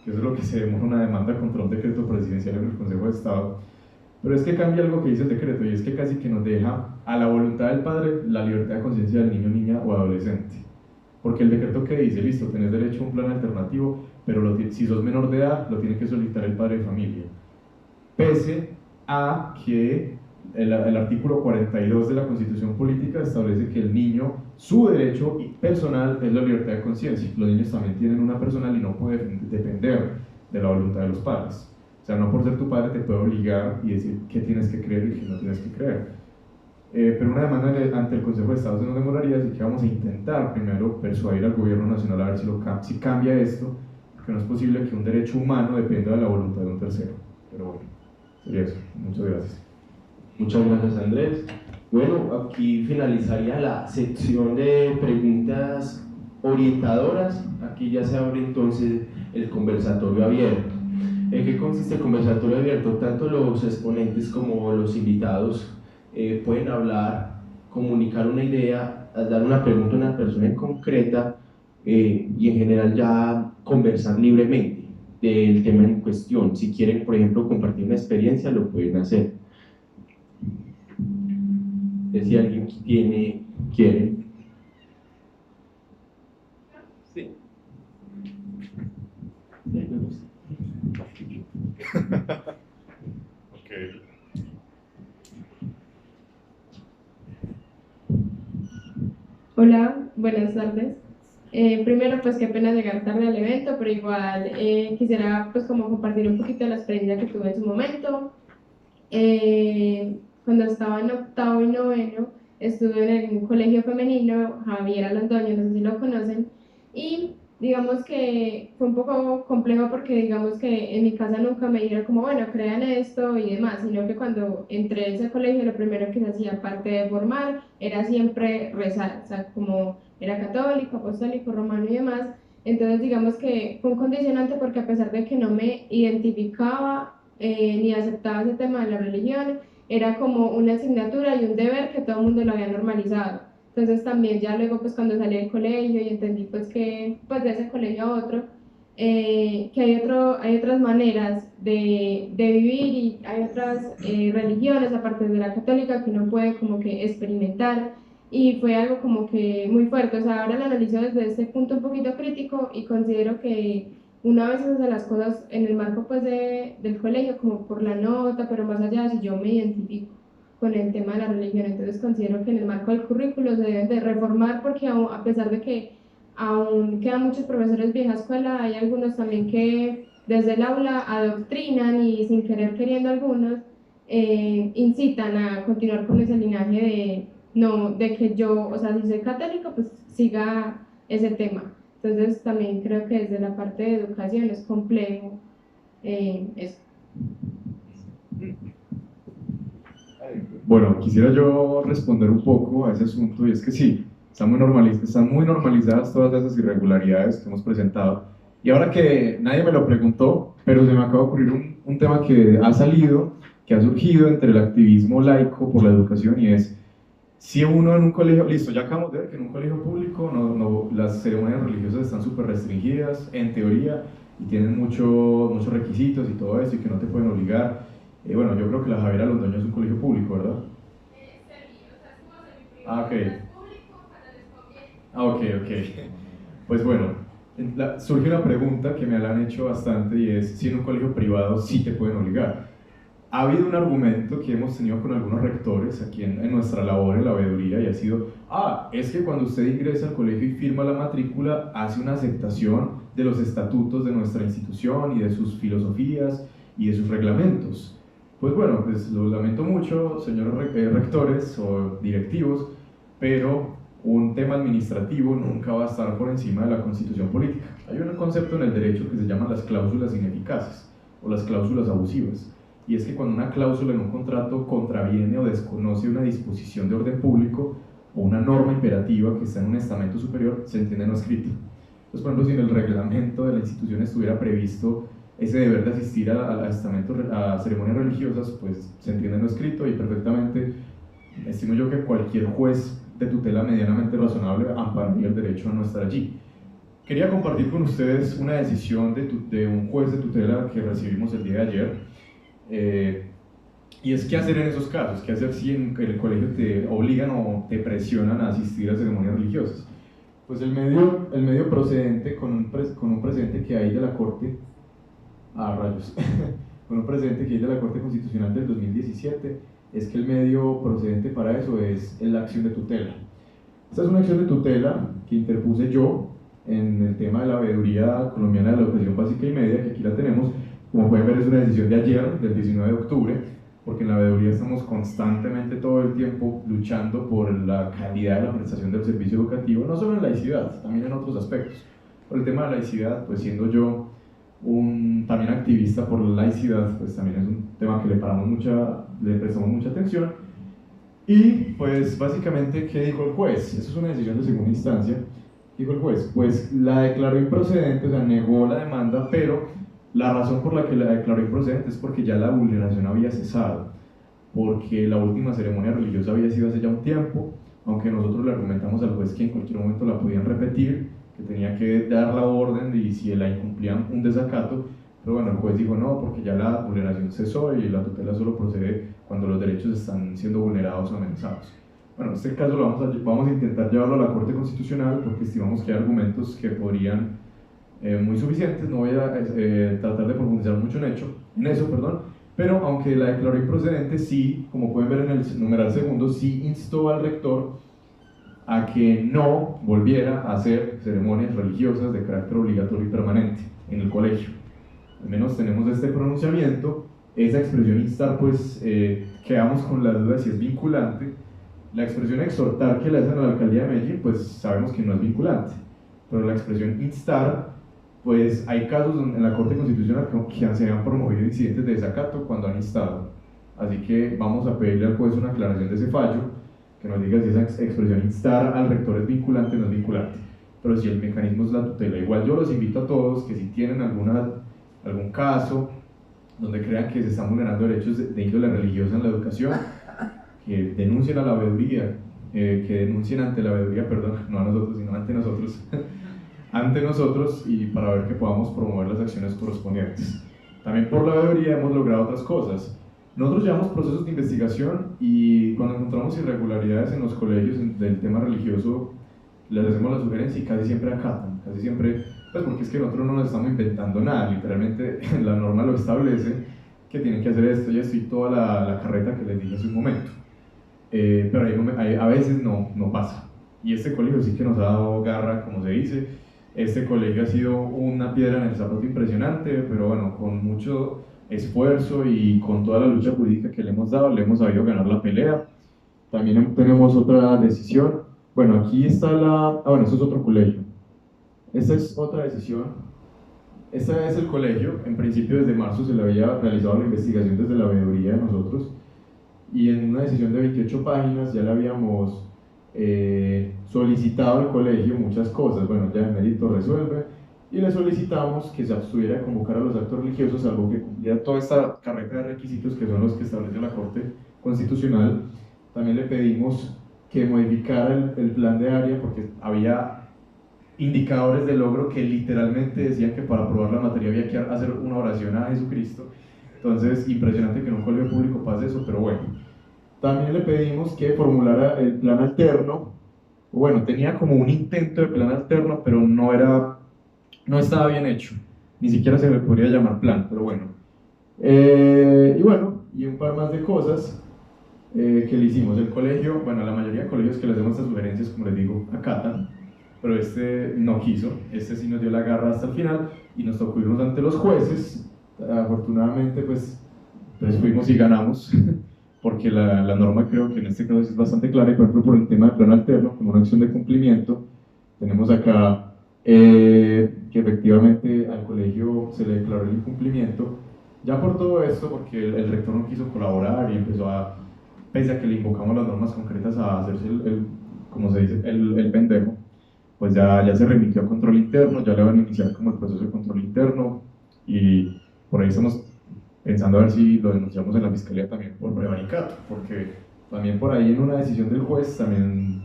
que eso es lo que se demora una demanda contra un decreto presidencial en el Consejo de Estado. Pero es que cambia algo que dice el decreto, y es que casi que nos deja a la voluntad del padre la libertad de conciencia del niño, niña o adolescente. Porque el decreto que dice, listo, tenés derecho a un plan alternativo, pero si sos menor de edad, lo tiene que solicitar el padre de familia. Pese a que el artículo 42 de la Constitución Política establece que el niño, su derecho personal es la libertad de conciencia. Los niños también tienen una personal y no pueden depender de la voluntad de los padres. O sea, no por ser tu padre te puede obligar y decir qué tienes que creer y qué no tienes que creer. Pero una demanda ante el Consejo de Estado se nos demoraría, así que vamos a intentar primero persuadir al gobierno nacional a ver si cambia esto, porque no es posible que un derecho humano dependa de la voluntad de un tercero. Pero bueno, sería eso. Muchas gracias. Muchas gracias, Andrés. Bueno, aquí finalizaría la sección de preguntas orientadoras. Aquí ya se abre entonces el conversatorio abierto. ¿En qué consiste el conversatorio abierto? Tanto los exponentes como los invitados pueden hablar, comunicar una idea, dar una pregunta a una persona en concreta y en general ya conversar libremente del tema en cuestión. Si quieren, por ejemplo, compartir una experiencia, lo pueden hacer. Si alguien quiere. Sí. Okay. Hola, buenas tardes. Primero, pues qué pena llegar tarde al evento, pero igual quisiera pues como compartir un poquito de la experiencia que tuve en su momento. Cuando estaba en octavo y noveno, estuve en un colegio femenino, Javiera Londoño, no sé si lo conocen, y digamos que fue un poco complejo porque digamos que en mi casa nunca me dijeron como, bueno, crean esto y demás, sino que cuando entré a ese colegio lo primero que se hacía, aparte de formar, era siempre rezar, o sea, como era católico, apostólico, romano y demás, entonces digamos que fue un condicionante porque a pesar de que no me identificaba ni aceptaba ese tema de la religión, era como una asignatura y un deber que todo el mundo lo había normalizado. Entonces también ya luego pues cuando salí del colegio y entendí pues que pues de ese colegio a otro, que hay otras maneras de vivir y hay otras religiones aparte de la católica que uno puede como que experimentar y fue algo como que muy fuerte, o sea, ahora lo analizo desde este punto un poquito crítico y considero que una vez hace las cosas en el marco pues del colegio como por la nota, pero más allá si yo me identifico con el tema de la religión, entonces considero que en el marco del currículo se deben de reformar porque a pesar de que aún quedan muchos profesores vieja escuela, hay algunos también que desde el aula adoctrinan y sin querer queriendo algunos incitan a continuar con ese linaje de que yo, o sea, si soy católico, pues siga ese tema. Entonces también creo que desde la parte de educación es complejo eso. Bueno, quisiera yo responder un poco a ese asunto, y es que sí, están muy normalizadas todas esas irregularidades que hemos presentado. Y ahora que nadie me lo preguntó, pero se me acaba de ocurrir un tema que ha salido, que ha surgido entre el activismo laico por la educación, y es, si uno en un colegio, listo, ya acabamos de ver que en un colegio público las ceremonias religiosas están súper restringidas, en teoría, y tienen muchos requisitos y todo eso, y que no te pueden obligar. Bueno, yo creo que la Javiera Londoño es un colegio público, ¿verdad? Ah, ok. Ah, ok. Pues bueno, surge una pregunta que me la han hecho bastante, y es si en un colegio privado sí te pueden obligar. Ha habido un argumento que hemos tenido con algunos rectores aquí en nuestra labor en la veeduría, y ha sido, es que cuando usted ingresa al colegio y firma la matrícula, hace una aceptación de los estatutos de nuestra institución y de sus filosofías y de sus reglamentos. Pues bueno, pues lo lamento mucho, señores rectores o directivos, pero un tema administrativo nunca va a estar por encima de la constitución política. Hay un concepto en el derecho que se llama las cláusulas ineficaces o las cláusulas abusivas, y es que cuando una cláusula en un contrato contraviene o desconoce una disposición de orden público, o una norma imperativa que está en un estamento superior se entiende no escrita. Entonces, por ejemplo, si en el reglamento de la institución estuviera previsto ese deber de asistir a ceremonias religiosas, pues se entiende no escrito y perfectamente, estimo yo que cualquier juez de tutela medianamente razonable ampararía el derecho a no estar allí. Quería compartir con ustedes una decisión de un juez de tutela que recibimos el día de ayer, y es qué hacer en esos casos, qué hacer si en el colegio te obligan o te presionan a asistir a ceremonias religiosas. Pues el medio procedente con un precedente que hay de la Corte, con un precedente que hay de la Corte Constitucional del 2017, es que el medio procedente para eso es la acción de tutela. Esta es una acción de tutela que interpuse yo en el tema de la Veeduría Colombiana de la Educación Básica y Media, que aquí la tenemos. Como pueden ver, es una decisión de ayer, del 19 de octubre, porque en la Veeduría estamos constantemente todo el tiempo luchando por la calidad de la prestación del servicio educativo, no solo en laicidad, también en otros aspectos. Por el tema de laicidad, pues siendo yo también activista por la laicidad, pues también es un tema que le prestamos mucha atención. Y pues básicamente, ¿qué dijo el juez? Eso es una decisión de segunda instancia. Dijo el juez, pues la declaró improcedente, o sea, negó la demanda, pero la razón por la que la declaró improcedente es porque ya la vulneración había cesado, porque la última ceremonia religiosa había sido hace ya un tiempo, aunque nosotros le argumentamos al juez que en cualquier momento la podían repetir, que tenía que dar la orden y si la incumplían un desacato, pero bueno, el juez dijo no, porque ya la vulneración cesó y la tutela solo procede cuando los derechos están siendo vulnerados o amenazados. Bueno, en este caso vamos a intentar llevarlo a la Corte Constitucional porque estimamos que hay argumentos que podrían muy suficientes. No voy a tratar de profundizar mucho en eso, pero aunque la declaró improcedente, sí, como pueden ver en el numeral segundo, sí instó al rector a que no volviera a hacer ceremonias religiosas de carácter obligatorio y permanente en el colegio. Al menos tenemos este pronunciamiento. Esa expresión instar, pues quedamos con la duda de si es vinculante. La expresión exhortar que le hacen a la alcaldía de Medellín, pues sabemos que no es vinculante, pero la expresión instar, pues hay casos en la Corte Constitucional que se han promovido incidentes de desacato cuando han instado. Así que vamos a pedirle al juez una aclaración de ese fallo, que nos diga si esa expresión instar al rector es vinculante o no es vinculante. Pero si el mecanismo es la tutela, igual yo los invito a todos que si tienen algún caso donde crean que se están vulnerando derechos de índole religiosa en la educación, que denuncien a la veeduría, que denuncien ante la veeduría, no a nosotros, sino ante nosotros, y para ver que podamos promover las acciones correspondientes. También por la veeduría hemos logrado otras cosas. Nosotros llevamos procesos de investigación y cuando encontramos irregularidades en los colegios del tema religioso, les hacemos la sugerencia y casi siempre acatan, casi siempre, pues porque es que nosotros no nos estamos inventando nada, literalmente la norma lo establece, que tienen que hacer esto y esto y toda la carreta que les dije hace un momento. Pero a veces no pasa. Y este colegio sí que nos ha dado garra, como se dice. Este colegio ha sido una piedra en el zapato impresionante, pero bueno, con mucho esfuerzo y con toda la lucha jurídica que le hemos dado, le hemos sabido ganar la pelea. También tenemos otra decisión. Bueno, aquí está bueno, esto es otro colegio. Esta es otra decisión. Este es el colegio. En principio, desde marzo se le había realizado la investigación desde la veeduría de nosotros. Y en una decisión de 28 páginas ya le habíamos solicitado al colegio muchas cosas. Bueno, ya el mérito resuelve y le solicitamos que se abstuviera de convocar a los actos religiosos salvo que cumpliera toda esta carreta de requisitos que son los que establece la Corte Constitucional. También le pedimos que modificara el plan de área porque había indicadores de logro que literalmente decían que para aprobar la materia había que hacer una oración a Jesucristo. Entonces, impresionante que en un colegio público pase eso, pero bueno. También le pedimos que formulara el plan alterno. Bueno, tenía como un intento de plan alterno, pero no estaba bien hecho. Ni siquiera se le podría llamar plan, pero bueno. Y un par más de cosas que le hicimos. El colegio, bueno, la mayoría de colegios que le hacemos estas sugerencias, como les digo, acatan, pero este no quiso. Este sí nos dio la garra hasta el final y nos tocó irnos ante los jueces. Afortunadamente pues fuimos y ganamos porque la norma creo que en este caso es bastante clara y por ejemplo por el tema del plan alterno como una acción de cumplimiento tenemos acá que efectivamente al colegio se le declaró el incumplimiento ya por todo esto porque el rector no quiso colaborar y empezó pese a que le invocamos las normas concretas a hacerse como se dice, el pendejo, pues ya se remitió a control interno, ya le van a iniciar como el proceso de control interno, y por ahí estamos pensando a ver si lo denunciamos en la fiscalía también por prevaricato, porque también por ahí en una decisión del juez, también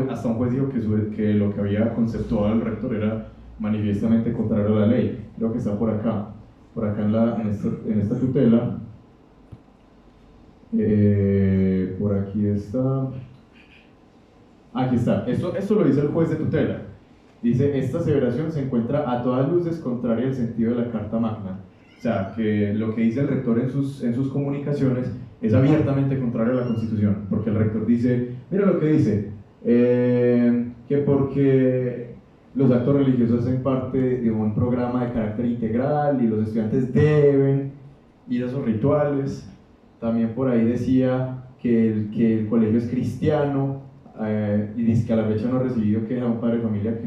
hasta un juez dijo que lo que había conceptuado el rector era manifiestamente contrario a la ley. Creo que está por acá en esta tutela, por aquí está. Aquí está, esto lo dice el juez de tutela. Dice, esta aseveración se encuentra a todas luces contraria al sentido de la Carta Magna. O sea, que lo que dice el rector en sus comunicaciones es abiertamente contrario a la Constitución, porque el rector dice, mira lo que dice, que porque los actos religiosos hacen parte de un programa de carácter integral y los estudiantes deben ir a esos rituales. También por ahí decía que el colegio es cristiano, y dice que a la fecha no ha recibido queja de un padre de familia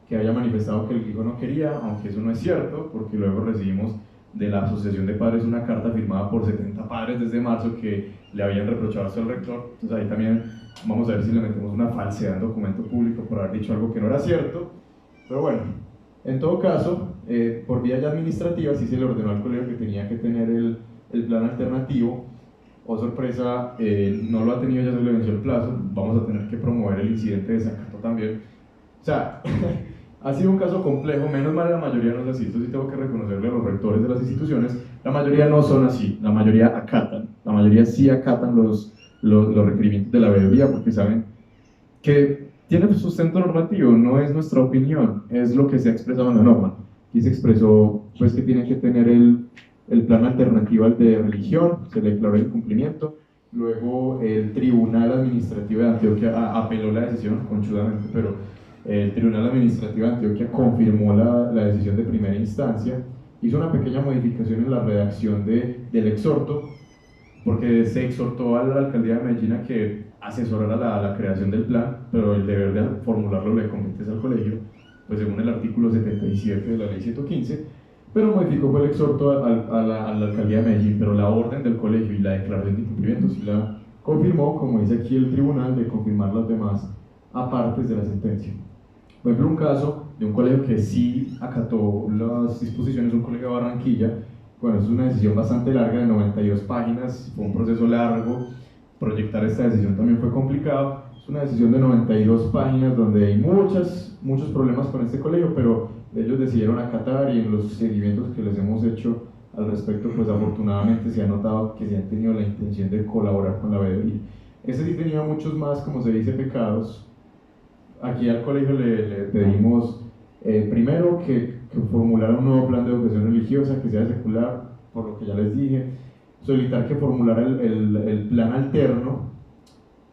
que haya manifestado que el hijo no quería, aunque eso no es cierto, porque luego recibimos de la Asociación de Padres una carta firmada por 70 padres desde marzo que le habían reprochado esto al rector. Entonces ahí también vamos a ver si le metemos una falsedad en documento público por haber dicho algo que no era cierto. Pero bueno, en todo caso, por vía ya administrativa sí se le ordenó al colegio que tenía que tener el plan alternativo. Oh sorpresa, no lo ha tenido, ya se le venció el plazo, vamos a tener que promover el incidente de desacato también. O sea, ha sido un caso complejo, menos mal la mayoría no es así, esto sí tengo que reconocerle a los rectores de las instituciones, la mayoría no son así, la mayoría acatan, la mayoría sí acatan los requerimientos de la veeduría porque saben que tiene sustento normativo, no es nuestra opinión, es lo que se ha expresado en la norma. Aquí se expresó pues que tiene que tener el plan alternativo al de religión, se le declaró el incumplimiento, luego el Tribunal Administrativo de Antioquia apeló la decisión, conchudamente, pero el Tribunal Administrativo de Antioquia confirmó la decisión de primera instancia, hizo una pequeña modificación en la redacción del exhorto, porque se exhortó a la alcaldía de Medellín a que asesorara la creación del plan, pero el deber de formularlo le compete al colegio, pues según el artículo 77 de la ley 115, pero modificó fue el exhorto a la alcaldía de Medellín, pero la orden del colegio y la declaración de incumplimiento sí la confirmó, como dice aquí el tribunal, de confirmar las demás apartes de la sentencia. Por ejemplo, un caso de un colegio que sí acató las disposiciones, un colegio de Barranquilla. Bueno, es una decisión bastante larga, de 92 páginas, fue un proceso largo, proyectar esta decisión también fue complicado. Es una decisión de 92 páginas donde hay muchos problemas con este colegio, pero ellos decidieron acatar, y en los seguimientos que les hemos hecho al respecto, pues afortunadamente se ha notado que se han tenido la intención de colaborar con la veeduría. Este sí tenía muchos más, como se dice, pecados. Aquí al colegio le pedimos primero que formulara un nuevo plan de educación religiosa que sea secular, por lo que ya les dije, solicitar que formulara el plan alterno,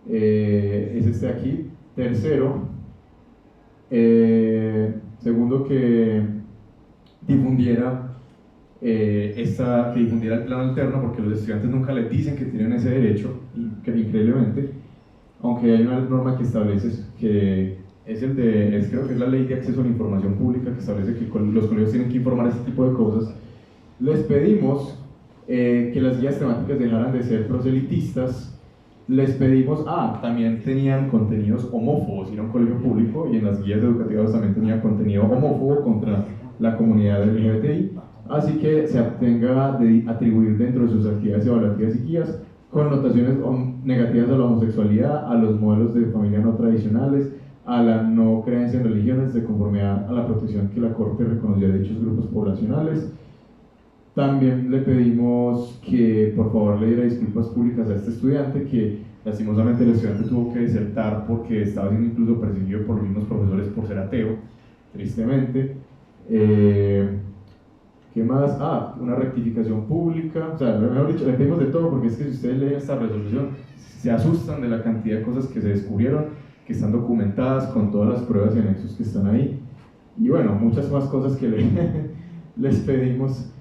es este de aquí. Tercero, segundo, que difundiera el plan alterno, porque los estudiantes nunca les dicen que tienen ese derecho, increíblemente, aunque hay una norma que establece que creo que es la ley de acceso a la información pública, que establece que los colegios tienen que informar este tipo de cosas. Les pedimos que las guías temáticas dejaran de ser proselitistas. Les pedimos, también tenían contenidos homófobos, era un colegio público y en las guías educativas también tenía contenido homófobo contra la comunidad LGBTI, así que se abstenga de atribuir dentro de sus actividades evaluativas y guías connotaciones negativas a la homosexualidad, a los modelos de familia no tradicionales, a la no creencia en religiones, de conformidad a la protección que la Corte reconoció a dichos grupos poblacionales. También le pedimos que por favor le diera disculpas públicas a este estudiante, que lastimosamente el estudiante tuvo que desertar porque estaba siendo incluso perseguido por los mismos profesores por ser ateo, tristemente. ¿Qué más? Una rectificación pública. O sea, mejor dicho, le pedimos de todo, porque es que si ustedes leen esta resolución se asustan de la cantidad de cosas que se descubrieron, que están documentadas con todas las pruebas y anexos que están ahí, y bueno, muchas más cosas que les pedimos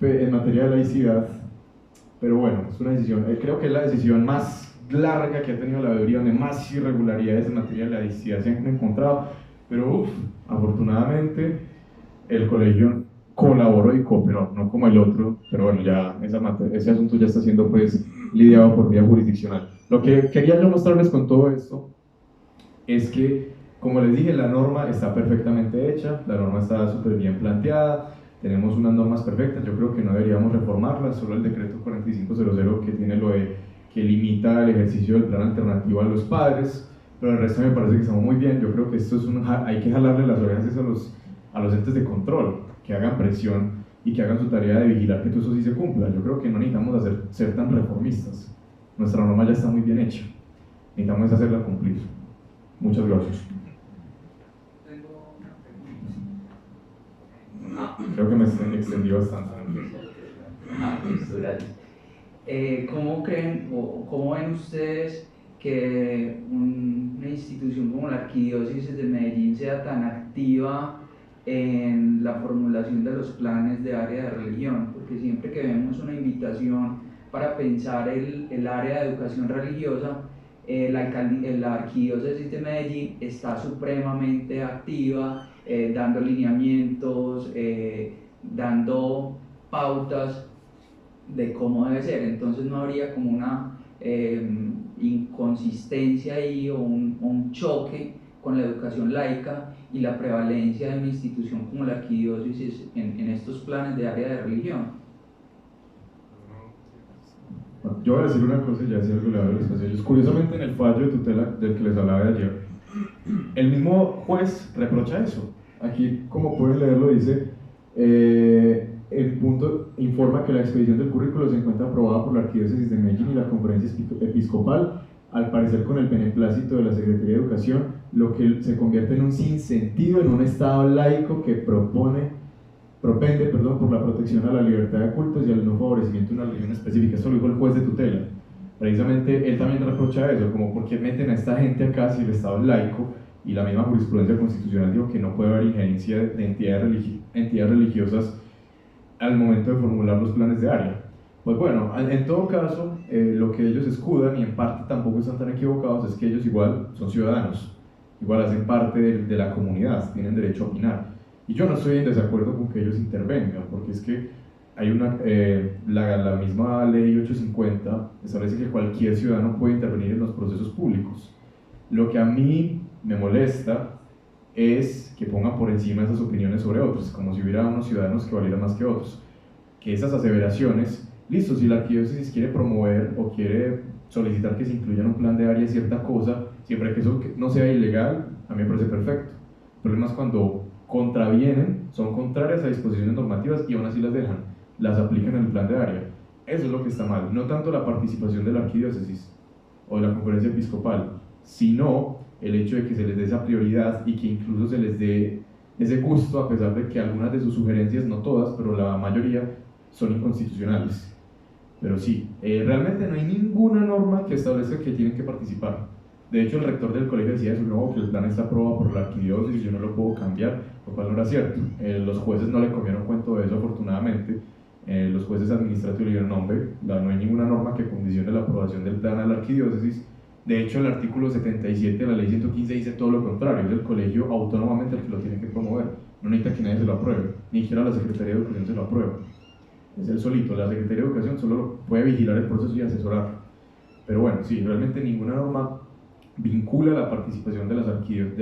en materia de laicidad. Pero bueno, es una decisión, creo que es la decisión más larga que ha tenido la veeduría, donde más irregularidades en materia de laicidad se han encontrado, pero afortunadamente el colegio colaboró y cooperó, no como el otro, pero bueno, ya ese asunto ya está siendo pues lidiado por vía jurisdiccional. Lo que quería yo mostrarles con todo esto es que, como les dije, la norma está perfectamente hecha, la norma está súper bien planteada, tenemos unas normas perfectas, yo creo que no deberíamos reformarlas, solo el decreto 4500 que tiene lo de que limita el ejercicio del plan alternativo a los padres, pero el resto me parece que estamos muy bien. Yo creo que esto es hay que jalarle las orejas a los entes de control, que hagan presión y que hagan su tarea de vigilar que todo eso sí se cumpla. Yo creo que no necesitamos ser tan reformistas, nuestra norma ya está muy bien hecha, necesitamos hacerla cumplir. Muchas gracias. Creo que me extendí bastante. Listo, gracias. ¿Cómo creen o cómo ven ustedes que una institución como la Arquidiócesis de Medellín sea tan activa en la formulación de los planes de área de religión? Porque siempre que vemos una invitación para pensar el área de educación religiosa, la Arquidiócesis de Medellín está supremamente activa, dando lineamientos, dando pautas de cómo debe ser. Entonces no habría como una inconsistencia ahí o un choque con la educación laica y la prevalencia de una institución como la Arquidiócesis en estos planes de área de religión. Yo voy a decir una cosa y ya si algo le hablo a los pasillos. Curiosamente, en el fallo de tutela del que les hablaba de ayer, el mismo juez reprocha eso. Aquí, como pueden leerlo, dice: el punto informa que la expedición del currículo se encuentra aprobada por la Arquidiócesis de Medellín y la Conferencia Episcopal, al parecer con el beneplácito de la Secretaría de Educación, lo que se convierte en un sinsentido en un Estado laico que propende por la protección a la libertad de cultos y al no favorecimiento de una religión específica. Esto lo dijo el juez de tutela. Precisamente él también reprocha eso, como por qué meten a esta gente acá si el Estado es laico, y la misma jurisprudencia constitucional dijo que no puede haber injerencia de entidades religiosas al momento de formular los planes de área. Pues bueno, en todo caso, lo que ellos escudan, y en parte tampoco están tan equivocados, es que ellos igual son ciudadanos, igual hacen parte de la comunidad, tienen derecho a opinar. Y yo no estoy en desacuerdo con que ellos intervengan, porque es que hay la misma ley 850 establece que cualquier ciudadano puede intervenir en los procesos públicos. Lo que a mí me molesta es que pongan por encima esas opiniones sobre otros, como si hubiera unos ciudadanos que valieran más que otros. Que esas aseveraciones, listo, si la Arquidiócesis quiere promover o quiere solicitar que se incluya en un plan de área cierta cosa, siempre que eso no sea ilegal, a mí me parece perfecto. El problema es cuando contravienen, son contrarias a disposiciones normativas y aún así las aplican en el plan de área. Eso es lo que está mal, no tanto la participación de la Arquidiócesis o de la Conferencia Episcopal, sino el hecho de que se les dé esa prioridad y que incluso se les dé ese gusto, a pesar de que algunas de sus sugerencias, no todas, pero la mayoría, son inconstitucionales. Pero sí, realmente no hay ninguna norma que establezca que tienen que participar. De hecho, el rector del colegio decía eso: no, que el plan está aprobado por la Arquidiócesis, yo no lo puedo cambiar, lo cual no era cierto. Los jueces no le comieron cuento de eso, afortunadamente. Los jueces administrativos le dieron nombre, no hay ninguna norma que condicione la aprobación del plan a la Arquidiócesis. De hecho, el artículo 77 de la ley 115 dice todo lo contrario: es el colegio autónomamente el que lo tiene que promover, no necesita que nadie se lo apruebe, ni siquiera la Secretaría de Educación se lo aprueba, es él solito. La Secretaría de Educación solo puede vigilar el proceso y asesorar. Pero bueno, sí, realmente ninguna norma vincula la participación de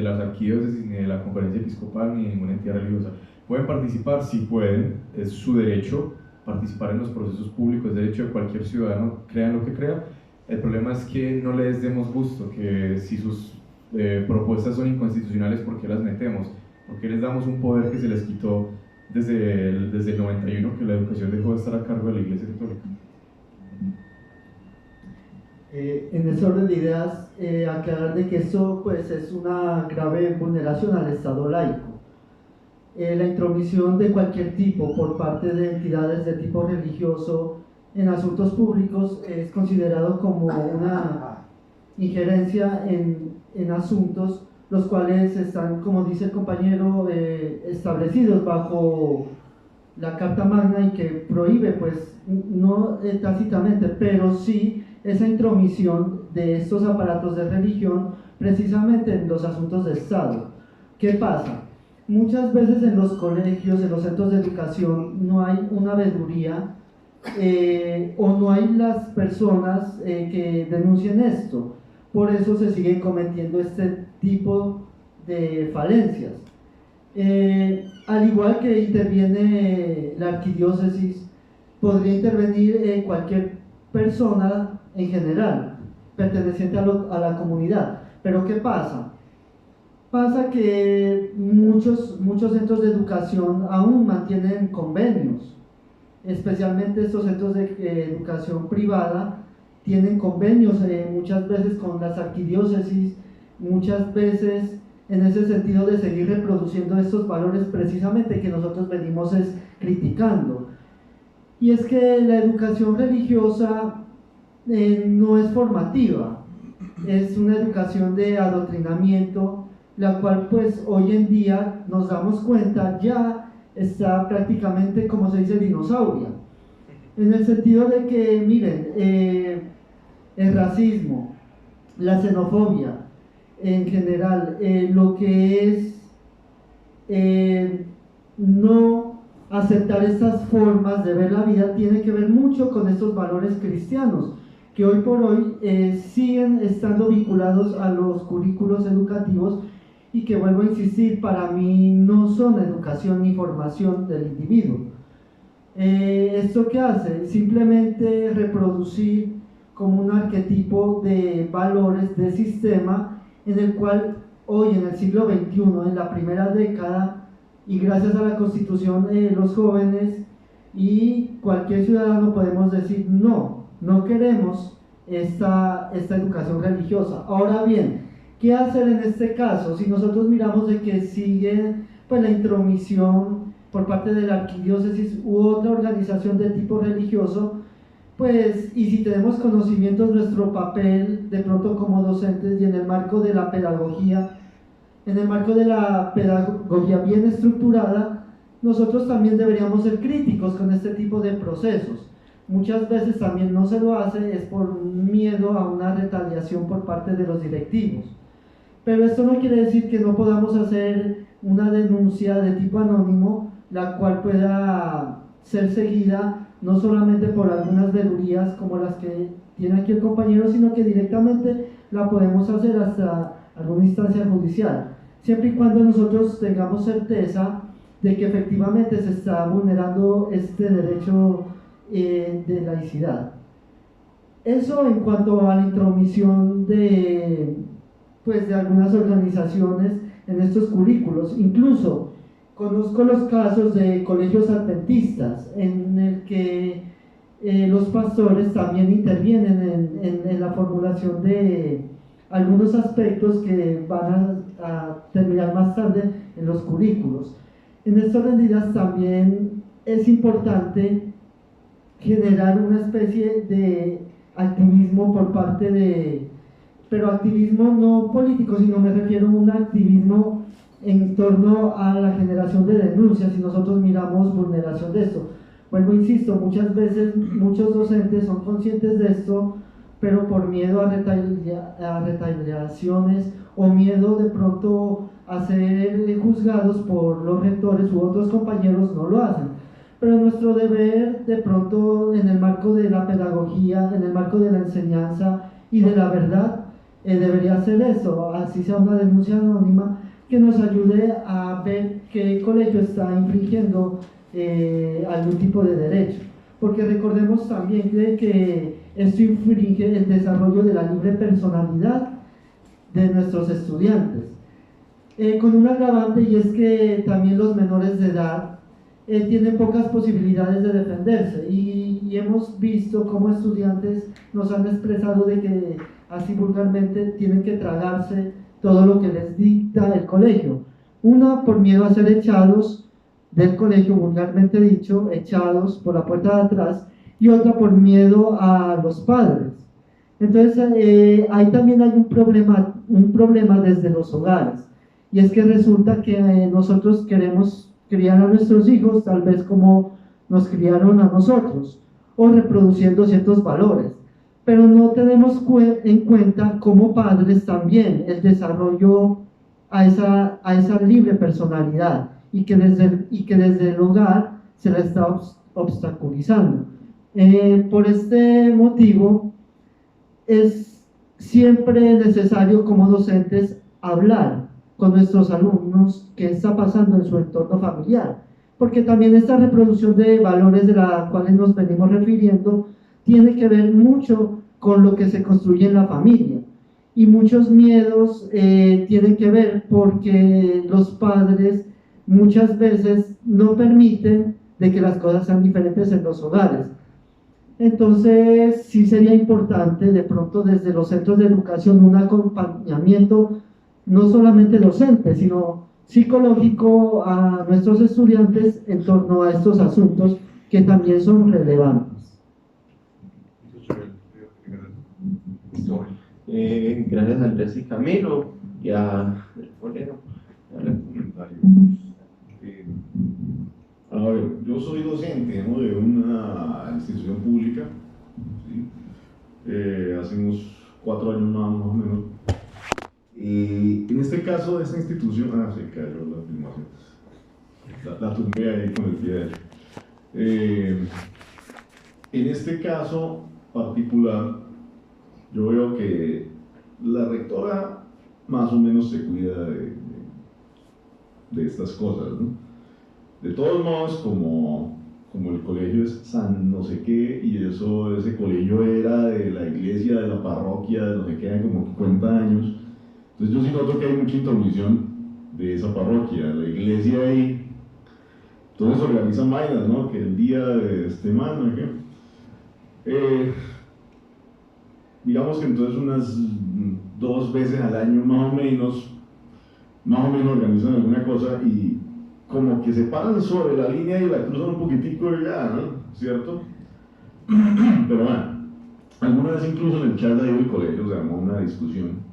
las arquidiócesis, ni de la Conferencia Episcopal, ni de ninguna entidad religiosa. ¿Pueden participar? Sí pueden, es su derecho participar en los procesos públicos, es derecho de cualquier ciudadano, crean lo que crea. El problema es que no les demos gusto, que si sus propuestas son inconstitucionales, ¿por qué las metemos? ¿Por qué les damos un poder que se les quitó desde el 91, que la educación dejó de estar a cargo de la Iglesia Católica? En ese orden de ideas, aclarar de que esto pues, es una grave vulneración al Estado laico. La intromisión de cualquier tipo por parte de entidades de tipo religioso en asuntos públicos es considerado como una injerencia en asuntos los cuales están, como dice el compañero, establecidos bajo la Carta Magna y que prohíbe, pues, no tácitamente, pero sí esa intromisión de estos aparatos de religión precisamente en los asuntos de Estado. ¿Qué pasa? Muchas veces en los colegios, en los centros de educación, no hay una veeduría o no hay las personas que denuncien esto. por eso se siguen cometiendo este tipo de falencias. Al igual que interviene la arquidiócesis, podría intervenir cualquier persona en general, perteneciente a la comunidad. Pero ¿qué pasa? Pasa que muchos centros de educación aún mantienen convenios, especialmente estos centros de educación privada tienen convenios muchas veces con las arquidiócesis, muchas veces en ese sentido de seguir reproduciendo estos valores precisamente que nosotros venimos criticando. Y es que la educación religiosa no es formativa, es una educación de adoctrinamiento, la cual pues hoy en día nos damos cuenta ya está prácticamente, como se dice, dinosauria, en el sentido de que, miren, el racismo, la xenofobia en general, lo que es no aceptar estas formas de ver la vida tiene que ver mucho con estos valores cristianos que hoy por hoy siguen estando vinculados a los currículos educativos y que, vuelvo a insistir, para mí no son educación ni formación del individuo. ¿Esto qué hace? Simplemente reproducir como un arquetipo de valores, de sistema, en el cual hoy en el siglo XXI, en la primera década, y gracias a la Constitución, los jóvenes y cualquier ciudadano podemos decir no queremos esta educación religiosa. Ahora bien, ¿qué hacer en este caso? Si nosotros miramos de que sigue pues la intromisión por parte de la arquidiócesis u otra organización de tipo religioso, pues, y si tenemos conocimientos, nuestro papel de pronto como docentes y en el marco de la pedagogía, bien estructurada, nosotros también deberíamos ser críticos con este tipo de procesos. Muchas veces también no se lo hace, es por miedo a una retaliación por parte de los directivos. Pero esto no quiere decir que no podamos hacer una denuncia de tipo anónimo, la cual pueda ser seguida no solamente por algunas vedurías como las que tiene aquí el compañero, sino que directamente la podemos hacer hasta alguna instancia judicial, siempre y cuando nosotros tengamos certeza de que efectivamente se está vulnerando este derecho de laicidad. Eso en cuanto a la intromisión de algunas organizaciones en estos currículos. Incluso conozco los casos de colegios adventistas en el que los pastores también intervienen en la formulación de algunos aspectos que van a terminar más tarde en los currículos. En estas medidas también es importante generar una especie de activismo por parte pero activismo no político, sino me refiero a un activismo en torno a la generación de denuncias si nosotros miramos vulneración de esto. Vuelvo, insisto, muchas veces muchos docentes son conscientes de esto, pero por miedo a retaliaciones o miedo de pronto a ser juzgados por los rectores u otros compañeros no lo hacen. Pero nuestro deber de pronto en el marco de la pedagogía, en el marco de la enseñanza y de la verdad, debería ser eso, así sea una denuncia anónima que nos ayude a ver qué colegio está infringiendo algún tipo de derecho, porque recordemos también que esto infringe el desarrollo de la libre personalidad de nuestros estudiantes, con un agravante, y es que también los menores de edad tienen pocas posibilidades de defenderse, y hemos visto cómo estudiantes nos han expresado de que así vulgarmente tienen que tragarse todo lo que les dicta el colegio, una por miedo a ser echados del colegio, vulgarmente dicho, echados por la puerta de atrás, y otra por miedo a los padres. Entonces ahí también hay un problema desde los hogares, y es que resulta que nosotros queremos criar a nuestros hijos tal vez como nos criaron a nosotros, o reproduciendo ciertos valores, pero no tenemos en cuenta como padres también el desarrollo a esa libre personalidad, y que desde el hogar se la está obstaculizando. Por este motivo es siempre es necesario como docentes hablar con nuestros alumnos qué está pasando en su entorno familiar, porque también esta reproducción de valores de la cuales nos venimos refiriendo tiene que ver mucho con lo que se construye en la familia, y muchos miedos tienen que ver porque los padres muchas veces no permiten de que las cosas sean diferentes en los hogares. Entonces, sí sería importante de pronto desde los centros de educación un acompañamiento no solamente docente, sino psicológico a nuestros estudiantes en torno a estos asuntos que también son relevantes. Gracias a Andrés y Camilo y a el Polero. A ver, yo soy docente, ¿no?, de una institución pública, ¿sí? Hace unos 4 años más o menos. En este caso de esta institución, se cayó la filmación, la tumbé ahí con el pie derecho. En este caso particular, yo veo que la rectora más o menos se cuida de estas cosas, ¿no? De todos modos, como el colegio es San no sé qué, y ese colegio era de la iglesia, de la parroquia, de no sé qué, como 50 años, entonces yo sí noto que hay mucha intromisión de esa parroquia, la iglesia ahí, entonces organizan vainas, ¿no?, que el día de este man, ¿no?, digamos que entonces unas 2 veces al año más o menos organizan alguna cosa y como que se paran sobre la línea y la cruzan un poquitico y ya, ¿no?, ¿cierto? Pero bueno, alguna vez incluso en el chat ahí del colegio se armó una discusión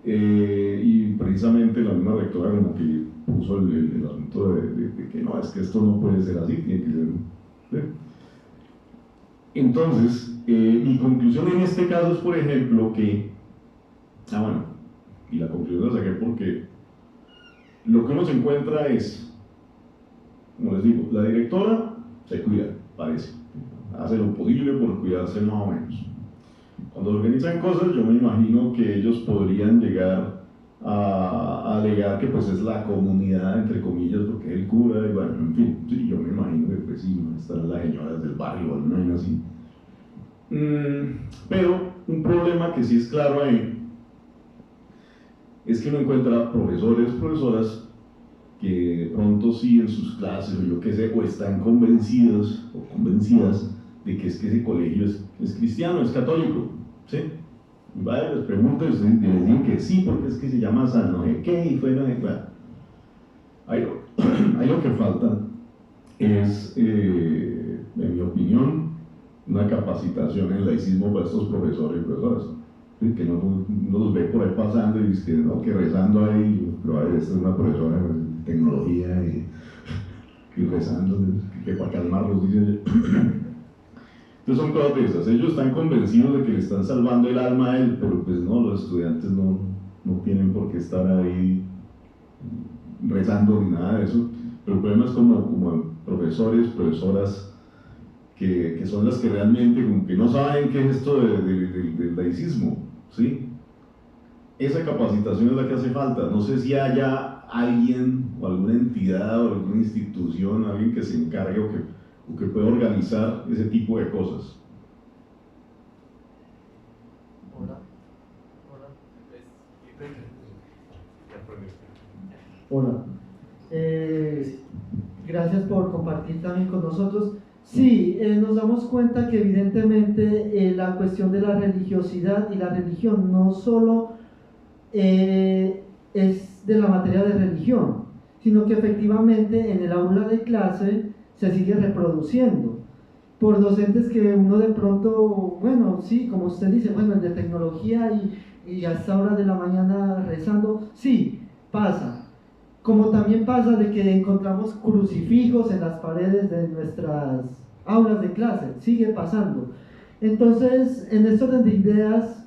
y precisamente la misma rectora como que puso el asunto de que no, es que esto no puede ser así, tiene que ser, ¿sí? Entonces, mi conclusión en este caso es, por ejemplo, que, y la conclusión la saqué porque lo que uno se encuentra es, como les digo, la directora se cuida, parece, hace lo posible por cuidarse más o menos. Cuando organizan cosas, yo me imagino que ellos podrían llegar a alegar que pues es la comunidad, entre comillas, porque es el cura, y bueno, en fin, sí, yo me imagino que pues sí, no están las señoras del barrio o algo así. Pero un problema que sí es claro ahí es que uno encuentra profesores, profesoras que de pronto sí en sus clases o yo qué sé, o están convencidos o convencidas de que es que ese colegio es cristiano, es católico, ¿sí? Y vaya, les pregunto y les dicen que sí, porque es que se llama San no sé qué y fue no sé qué. Ahí lo que falta es, en mi opinión, una capacitación en laicismo para estos profesores y profesoras, ¿sí? Que no los ve por ahí pasando y dice que rezando ahí, pero a ver, esta es una profesora de tecnología y rezando, que para calmarlos, dice. Entonces son cosas de esas, ellos están convencidos de que le están salvando el alma a él, pero pues no, los estudiantes no tienen por qué estar ahí rezando ni nada de eso, pero el problema es como profesores, profesoras, que son las que realmente como que no saben qué es esto del laicismo, ¿sí? Esa capacitación es la que hace falta. No sé si haya alguien o alguna entidad o alguna institución, alguien que se encargue o que pueda organizar ese tipo de cosas. Hola. Gracias por compartir también con nosotros. Sí, nos damos cuenta que evidentemente la cuestión de la religiosidad y la religión no solo es de la materia de religión, sino que efectivamente en el aula de clase se sigue reproduciendo por docentes que uno de pronto, bueno, sí, como usted dice, bueno, el de tecnología y hasta hora de la mañana rezando, sí, pasa. Como también pasa de que encontramos crucifijos en las paredes de nuestras aulas de clase, sigue pasando. Entonces, en este orden de ideas,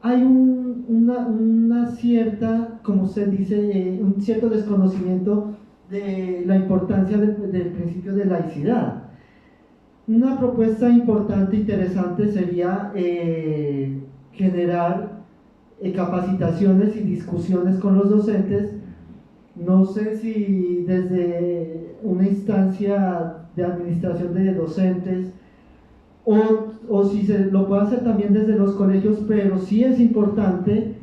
hay una cierta, como usted dice, un cierto desconocimiento de la importancia del principio de laicidad. Una propuesta importante e interesante sería generar capacitaciones y discusiones con los docentes. No sé si desde una instancia de administración de docentes o si se lo puede hacer también desde los colegios, pero sí es importante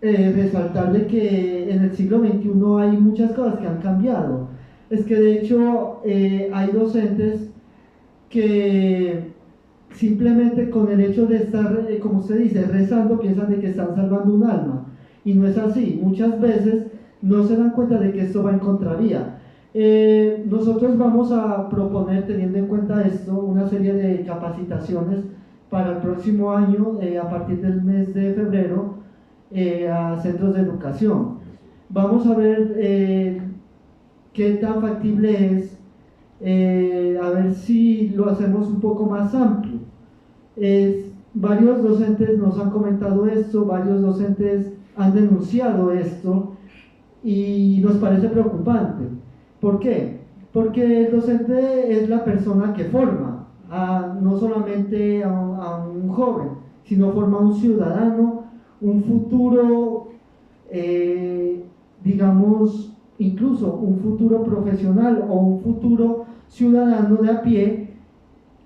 resaltar de que en el siglo XXI hay muchas cosas que han cambiado. Es que de hecho hay docentes que simplemente con el hecho de estar, como usted dice, rezando, piensan de que están salvando un alma, y no es así. Muchas veces no se dan cuenta de que esto va en contravía. Nosotros vamos a proponer, teniendo en cuenta esto, una serie de capacitaciones para el próximo año, a partir del mes de febrero, a centros de educación. Vamos a ver qué tan factible es, a ver si lo hacemos un poco más amplio. Varios docentes nos han comentado esto, varios docentes han denunciado esto y nos parece preocupante. ¿Por qué? Porque el docente es la persona que forma, no solamente a un joven, sino forma a un ciudadano, un futuro, digamos, incluso un futuro profesional o un futuro ciudadano de a pie,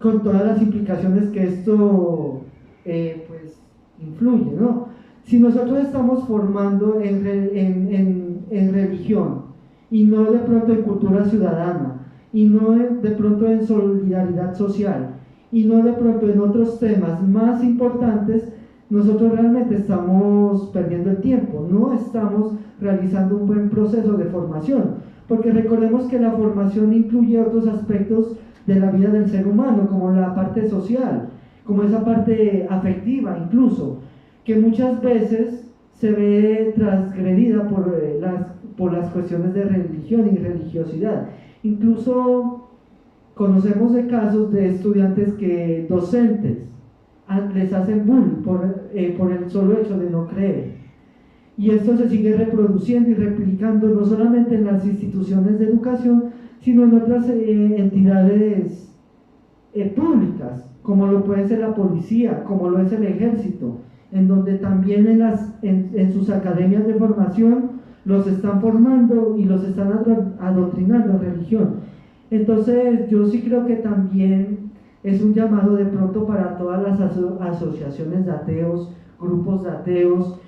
con todas las implicaciones que esto pues influye, ¿no? Si nosotros estamos formando en religión, y no de pronto en cultura ciudadana, y no de pronto en solidaridad social, y no de pronto en otros temas más importantes, nosotros realmente estamos perdiendo el tiempo, no estamos realizando un buen proceso de formación, porque recordemos que la formación incluye otros aspectos de la vida del ser humano, como la parte social, como esa parte afectiva incluso, que muchas veces se ve transgredida por las cuestiones de religión y religiosidad. Incluso conocemos de casos de estudiantes que docentes les hacen bullying por el solo hecho de no creer. Y esto se sigue reproduciendo y replicando no solamente en las instituciones de educación, sino en otras entidades públicas, como lo puede ser la policía, como lo es el ejército, en donde también en sus academias de formación los están formando y los están adoctrinando en religión. Entonces yo sí creo que también es un llamado de pronto para todas las asociaciones de ateos, grupos de ateos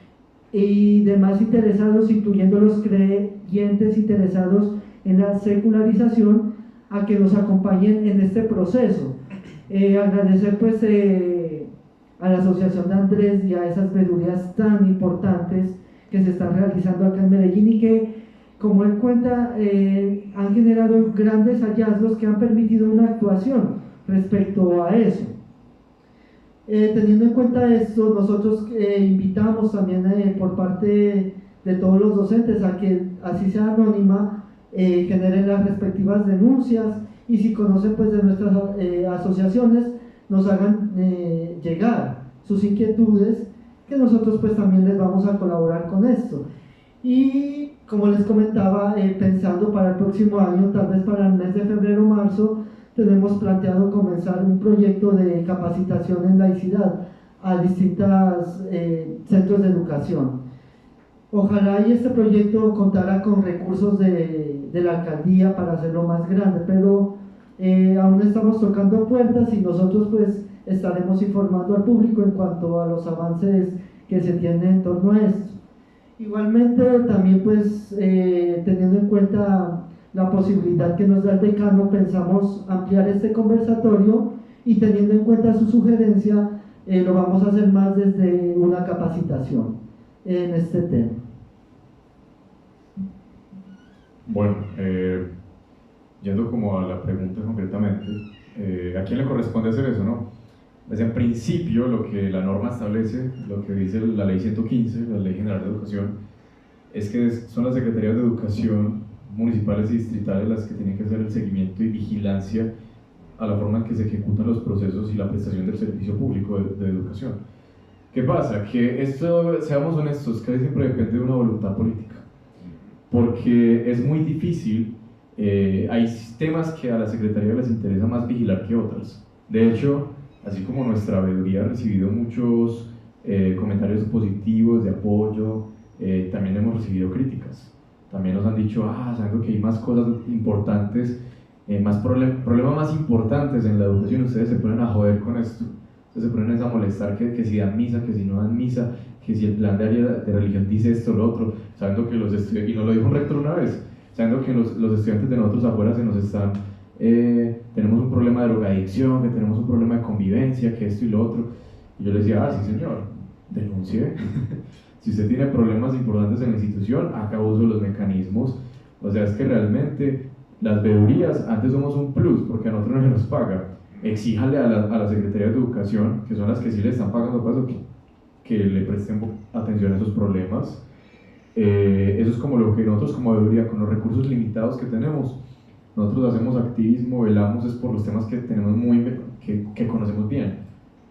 y demás interesados, incluyendo los creyentes interesados en la secularización, a que nos acompañen en este proceso. Agradecer pues a la Asociación de Andrés y a esas veedurías tan importantes que se están realizando acá en Medellín y que, como él cuenta, han generado grandes hallazgos que han permitido una actuación respecto a eso. Teniendo en cuenta esto, nosotros invitamos también por parte de todos los docentes a que, así sea anónima, generen las respectivas denuncias, y si conocen pues de nuestras asociaciones, nos hagan llegar sus inquietudes, que nosotros pues también les vamos a colaborar con esto. Y como les comentaba, pensando para el próximo año, tal vez para el mes de febrero o marzo, tenemos planteado comenzar un proyecto de capacitación en laicidad a distintos centros de educación. Ojalá y este proyecto contara con recursos de la alcaldía para hacerlo más grande, pero aún estamos tocando puertas y nosotros pues estaremos informando al público en cuanto a los avances que se tienen en torno a esto. Igualmente también pues teniendo en cuenta la posibilidad que nos da el decano, pensamos ampliar este conversatorio y teniendo en cuenta su sugerencia, lo vamos a hacer más desde una capacitación en este tema. Bueno, yendo como a la pregunta concretamente, ¿a quién le corresponde hacer eso, no? Desde el principio, lo que la norma establece, lo que dice la ley 115, la Ley General de Educación, es que son las secretarías de educación municipales y distritales las que tienen que hacer el seguimiento y vigilancia a la forma en que se ejecutan los procesos y la prestación del servicio público de educación. ¿Qué pasa? Que esto, seamos honestos, casi siempre depende de una voluntad política, porque es muy difícil hay temas que a la Secretaría les interesa más vigilar que otras. De hecho, así como nuestra veeduría ha recibido muchos comentarios positivos de apoyo, también hemos recibido críticas. También nos han dicho, saben que hay más cosas importantes, problemas más importantes en la educación, ustedes se ponen a joder con esto, ustedes se ponen a molestar que si dan misa, que si no dan misa, que si el plan de área de religión dice esto o lo otro, sabiendo que los estudiantes, y nos lo dijo un rector una vez, sabiendo que los estudiantes de nosotros afuera se nos están, tenemos un problema de drogadicción, que tenemos un problema de convivencia, que esto y lo otro, y yo le decía, sí señor, denuncie. Si usted tiene problemas importantes en la institución, haga uso de los mecanismos. O sea, es que realmente las veedurías, antes somos un plus, porque a nosotros no se nos paga. Exíjale a la Secretaría de Educación, que son las que sí le están pagando paso, que le presten atención a esos problemas. Eso es como lo que nosotros como veeduría, con los recursos limitados que tenemos, nosotros hacemos activismo, velamos es por los temas que tenemos que conocemos bien.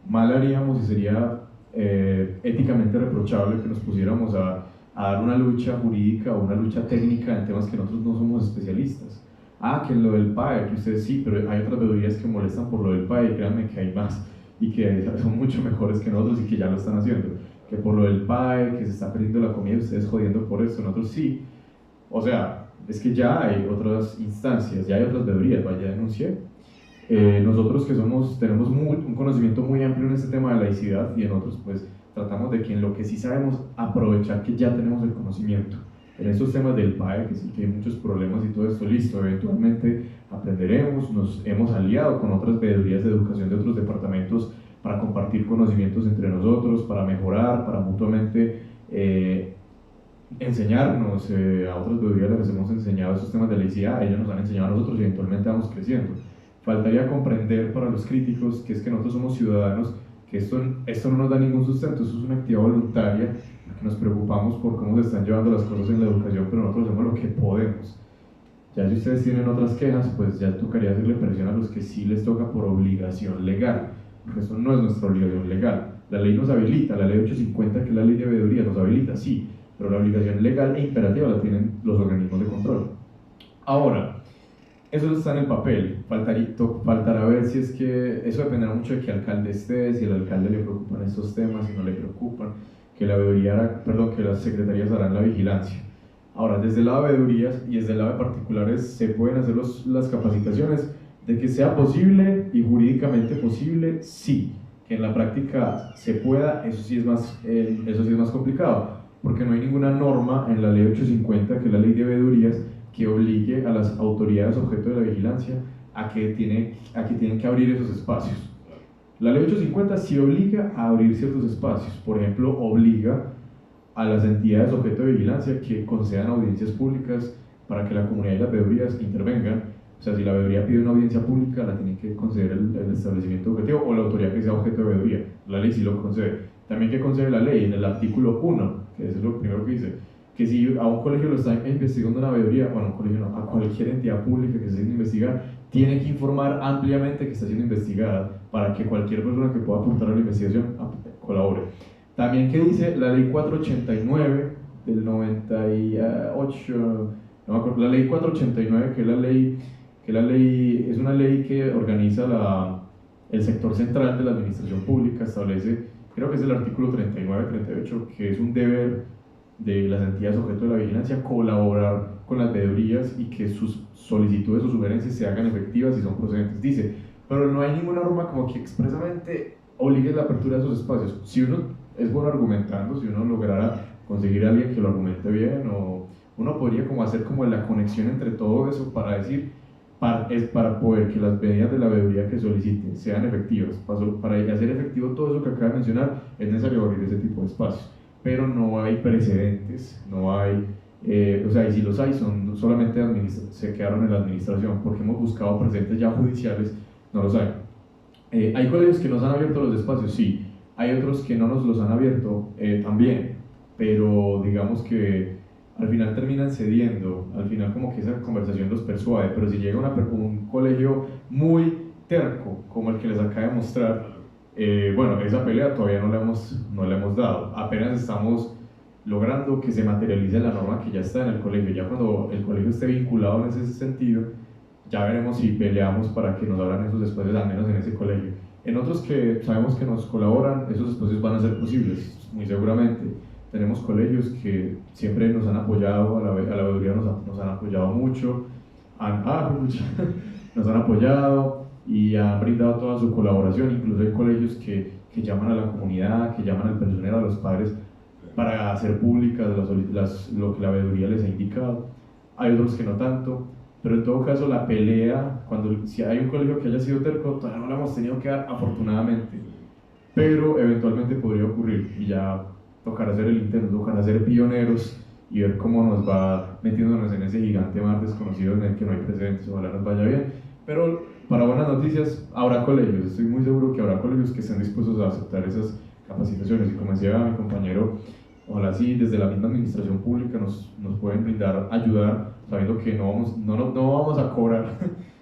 Mal haríamos y sería éticamente reprochable que nos pusiéramos a dar una lucha jurídica o una lucha técnica en temas que nosotros no somos especialistas. Que lo del PAE, que ustedes sí, pero hay otras veedurías que molestan por lo del PAE, créanme que hay más y que son mucho mejores que nosotros y que ya lo están haciendo, que por lo del PAE, que se está perdiendo la comida, ustedes jodiendo por eso, nosotros sí. O sea, es que ya hay otras instancias, ya hay otras veedurías, vaya, denuncié. Nosotros que tenemos un conocimiento muy amplio en este tema de laicidad y en otros, pues tratamos de que en lo que sí sabemos aprovechar que ya tenemos el conocimiento. En estos temas del PAE, que sí que hay muchos problemas y todo esto, listo, eventualmente aprenderemos, nos hemos aliado con otras veedurías de educación de otros departamentos para compartir conocimientos entre nosotros, para mejorar, para mutuamente enseñarnos. A otras veedurías les hemos enseñado esos temas de laicidad, ellos nos han enseñado a nosotros y eventualmente vamos creciendo. Faltaría comprender para los críticos que es que nosotros somos ciudadanos, que esto no nos da ningún sustento, eso es una actividad voluntaria, que nos preocupamos por cómo se están llevando las cosas en la educación, pero nosotros hacemos lo que podemos. Ya si ustedes tienen otras quejas, pues ya tocaría hacerle presión a los que sí les toca por obligación legal, porque eso no es nuestra obligación legal. La ley nos habilita, la ley 850, que es la ley de veeduría, nos habilita, sí, pero la obligación legal e imperativa la tienen los organismos de control. Ahora, eso está en el papel, faltará ver si es que, eso dependerá mucho de qué alcalde esté, si al alcalde le preocupan estos temas, si no le preocupan, que las secretarías harán la vigilancia. Ahora, desde el lado de veedurías y desde el lado de particulares se pueden hacer las capacitaciones de que sea posible y jurídicamente posible, sí, que en la práctica se pueda, eso sí es más complicado, porque no hay ninguna norma en la ley 850, que es la ley de veedurías, que obligue a las autoridades objeto de la vigilancia a que tienen que abrir esos espacios. La ley 850 sí obliga a abrir ciertos espacios, por ejemplo, obliga a las entidades objeto de vigilancia que concedan audiencias públicas para que la comunidad y las veedurías intervengan. O sea, si la veeduría pide una audiencia pública, la tiene que conceder el establecimiento objetivo o la autoridad que sea objeto de veeduría. La ley sí lo concede. También que concede la ley en el artículo 1, que es lo primero que dice, que si a un colegio lo está investigando una veeduría, bueno, un colegio no, a cualquier entidad pública que se esté investigando, tiene que informar ampliamente que está siendo investigada para que cualquier persona que pueda aportar a la investigación colabore. También que dice la ley 489 del 98, no me acuerdo, la ley 489, que es una ley que organiza el sector central de la administración pública, establece, creo que es el artículo 39-38, que es un deber de las entidades objeto de la vigilancia colaborar con las veedurías y que sus solicitudes o sugerencias se hagan efectivas y son procedentes. Dice, pero no hay ninguna norma como que expresamente obligue la apertura de esos espacios. Si uno es bueno argumentando, si uno lograra conseguir a alguien que lo argumente bien, o uno podría como hacer como la conexión entre todo eso para decir, para poder que las medidas de la veeduría que soliciten sean efectivas. Para hacer efectivo todo eso que acaba de mencionar, es necesario abrir ese tipo de espacios. Pero no hay precedentes, no hay, o sea, y si los hay, solamente se quedaron en la administración, porque hemos buscado precedentes ya judiciales, no los hay. ¿Hay colegios que nos han abierto los espacios? Sí. Hay otros que no nos los han abierto también, pero digamos que al final terminan cediendo, al final como que esa conversación los persuade, pero si llega un colegio muy terco, como el que les acabo de mostrar, bueno, esa pelea todavía no la hemos dado, apenas estamos logrando que se materialice la norma que ya está en el colegio. Ya cuando el colegio esté vinculado en ese sentido, ya veremos si peleamos para que nos abran esos espacios, al menos en ese colegio. En otros que sabemos que nos colaboran, esos espacios van a ser posibles, muy seguramente. Tenemos colegios que siempre nos han apoyado, a la veeduría nos han apoyado mucho, nos han apoyado y han brindado toda su colaboración. Incluso hay colegios que llaman a la comunidad, que llaman al personal, a los padres, para hacer públicas lo que la veeduría les ha indicado. Hay otros que no tanto, pero en todo caso la pelea, si hay un colegio que haya sido terco, todavía no la hemos tenido que dar, afortunadamente, pero eventualmente podría ocurrir y ya tocará hacer el intento, tocará ser pioneros y ver cómo nos va metiéndonos en ese gigante mar desconocido en el que no hay precedentes. Ojalá nos vaya bien, pero para buenas noticias habrá colegios, estoy muy seguro que habrá colegios que estén dispuestos a aceptar esas capacitaciones, y como decía mi compañero, ojalá sí desde la misma administración pública nos pueden brindar, ayudar, sabiendo que no vamos a cobrar,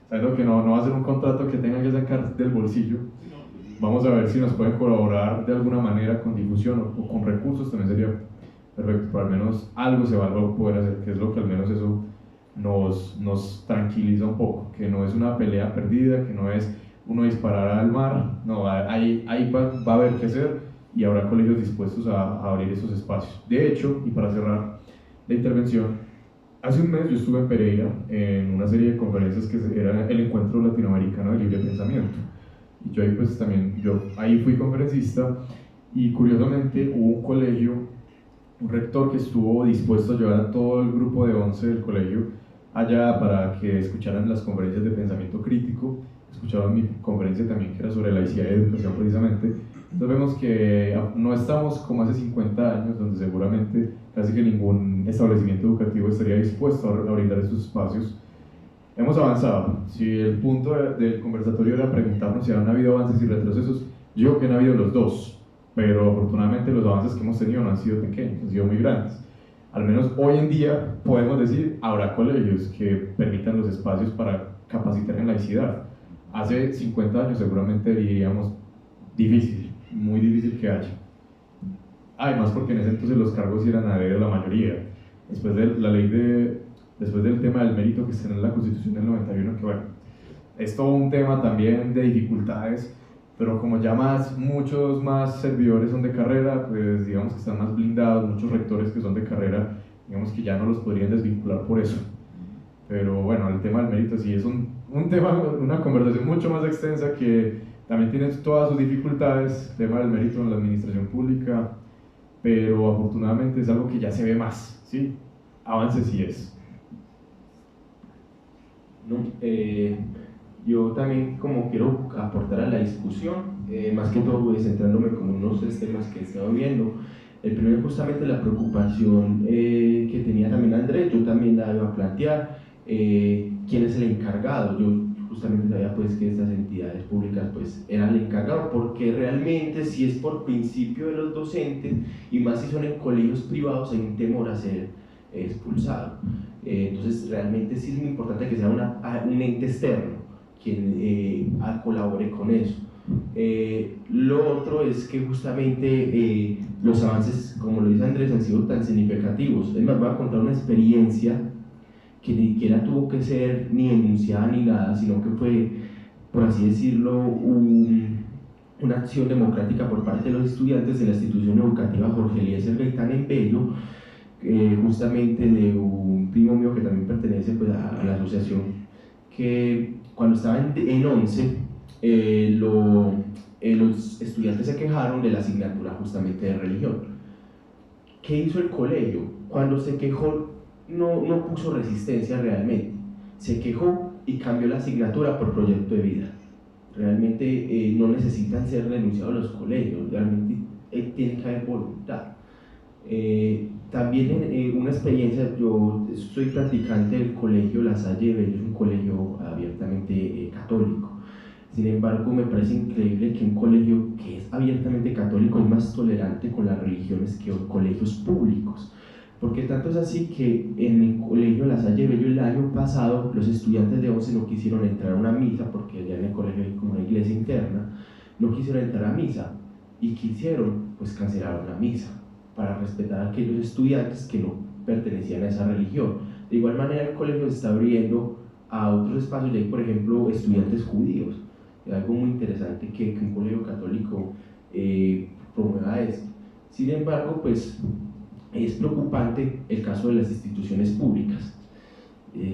sabiendo que no va a ser un contrato que tengan que sacar del bolsillo. Vamos a ver si nos pueden colaborar de alguna manera con difusión o con recursos, también sería perfecto, pero al menos algo se va a poder hacer, que es lo que al menos eso nos tranquiliza un poco, que no es una pelea perdida, que no es uno disparar al mar, no, ahí va a haber que hacer y habrá colegios dispuestos a abrir esos espacios. De hecho, y para cerrar la intervención, hace un mes yo estuve en Pereira en una serie de conferencias que era el Encuentro Latinoamericano de Libre Pensamiento. Y yo ahí pues también, ahí fui conferencista y curiosamente hubo un colegio, un rector que estuvo dispuesto a llevar a todo el grupo de 11 del colegio allá para que escucharan las conferencias de pensamiento crítico, escucharon mi conferencia también que era sobre laicidad y educación precisamente. Entonces vemos que no estamos como hace 50 años, donde seguramente casi que ningún establecimiento educativo estaría dispuesto a brindar esos espacios. Hemos avanzado. Si el punto del conversatorio era preguntarnos si han habido avances y retrocesos, yo creo que han habido los dos, pero afortunadamente los avances que hemos tenido no han sido pequeños, han sido muy grandes. Al menos hoy en día podemos decir, habrá colegios que permitan los espacios para capacitar en laicidad. Hace 50 años seguramente diríamos difícil, muy difícil que haya. Además porque en ese entonces los cargos eran a dedo la mayoría. Después del tema del mérito que está en la Constitución del 91, que bueno, es todo un tema también de dificultades, pero como ya muchos más servidores son de carrera, pues digamos que están más blindados, muchos rectores que son de carrera, digamos que ya no los podrían desvincular por eso. Pero bueno, el tema del mérito sí es un tema, una conversación mucho más extensa que también tiene todas sus dificultades, el tema del mérito en la administración pública, pero afortunadamente es algo que ya se ve más, ¿sí? Avance sí es. No, yo también como quiero aportar a la discusión, más que todo centrándome como en unos tres temas que he estado viendo. El primero justamente la preocupación que tenía también Andrés, yo también la iba a plantear, quién es el encargado. Yo justamente sabía pues que estas entidades públicas pues eran el encargado, porque realmente si es por principio de los docentes, y más si son en colegios privados, hay un temor a ser expulsado. Entonces realmente sí es muy importante que sea un ente externo quien colabore con eso. Lo otro es que justamente los avances, como lo dice Andrés, han sido tan significativos. Él me va a contar una experiencia que ni siquiera tuvo que ser ni denunciada ni nada, sino que fue, por así decirlo, una acción democrática por parte de los estudiantes de la institución educativa Jorge Eliezer Gaitán en Bello, justamente de un primo mío que también pertenece pues, a la asociación, que cuando estaba en 11, los estudiantes se quejaron de la asignatura justamente de religión. ¿Qué hizo el colegio? Cuando se quejó, no puso resistencia realmente, se quejó y cambió la asignatura por proyecto de vida. Realmente no necesitan ser renunciados los colegios, realmente tiene que haber voluntad. También una experiencia, yo soy practicante del colegio La Salle Bello, es un colegio abiertamente católico. Sin embargo, me parece increíble que un colegio que es abiertamente católico es más tolerante con las religiones que colegios públicos. Porque tanto es así que en el colegio La Salle Bello el año pasado los estudiantes de 11 no quisieron entrar a una misa, porque allá en el colegio hay como una iglesia interna, no quisieron entrar a misa y quisieron pues cancelar la misa. para respetar a aquellos estudiantes que no pertenecían a esa religión. De igual manera, el colegio se está abriendo a otros espacios, y hay, por ejemplo, estudiantes judíos. Es algo muy interesante que un colegio católico promueva esto. Sin embargo, pues es preocupante el caso de las instituciones públicas.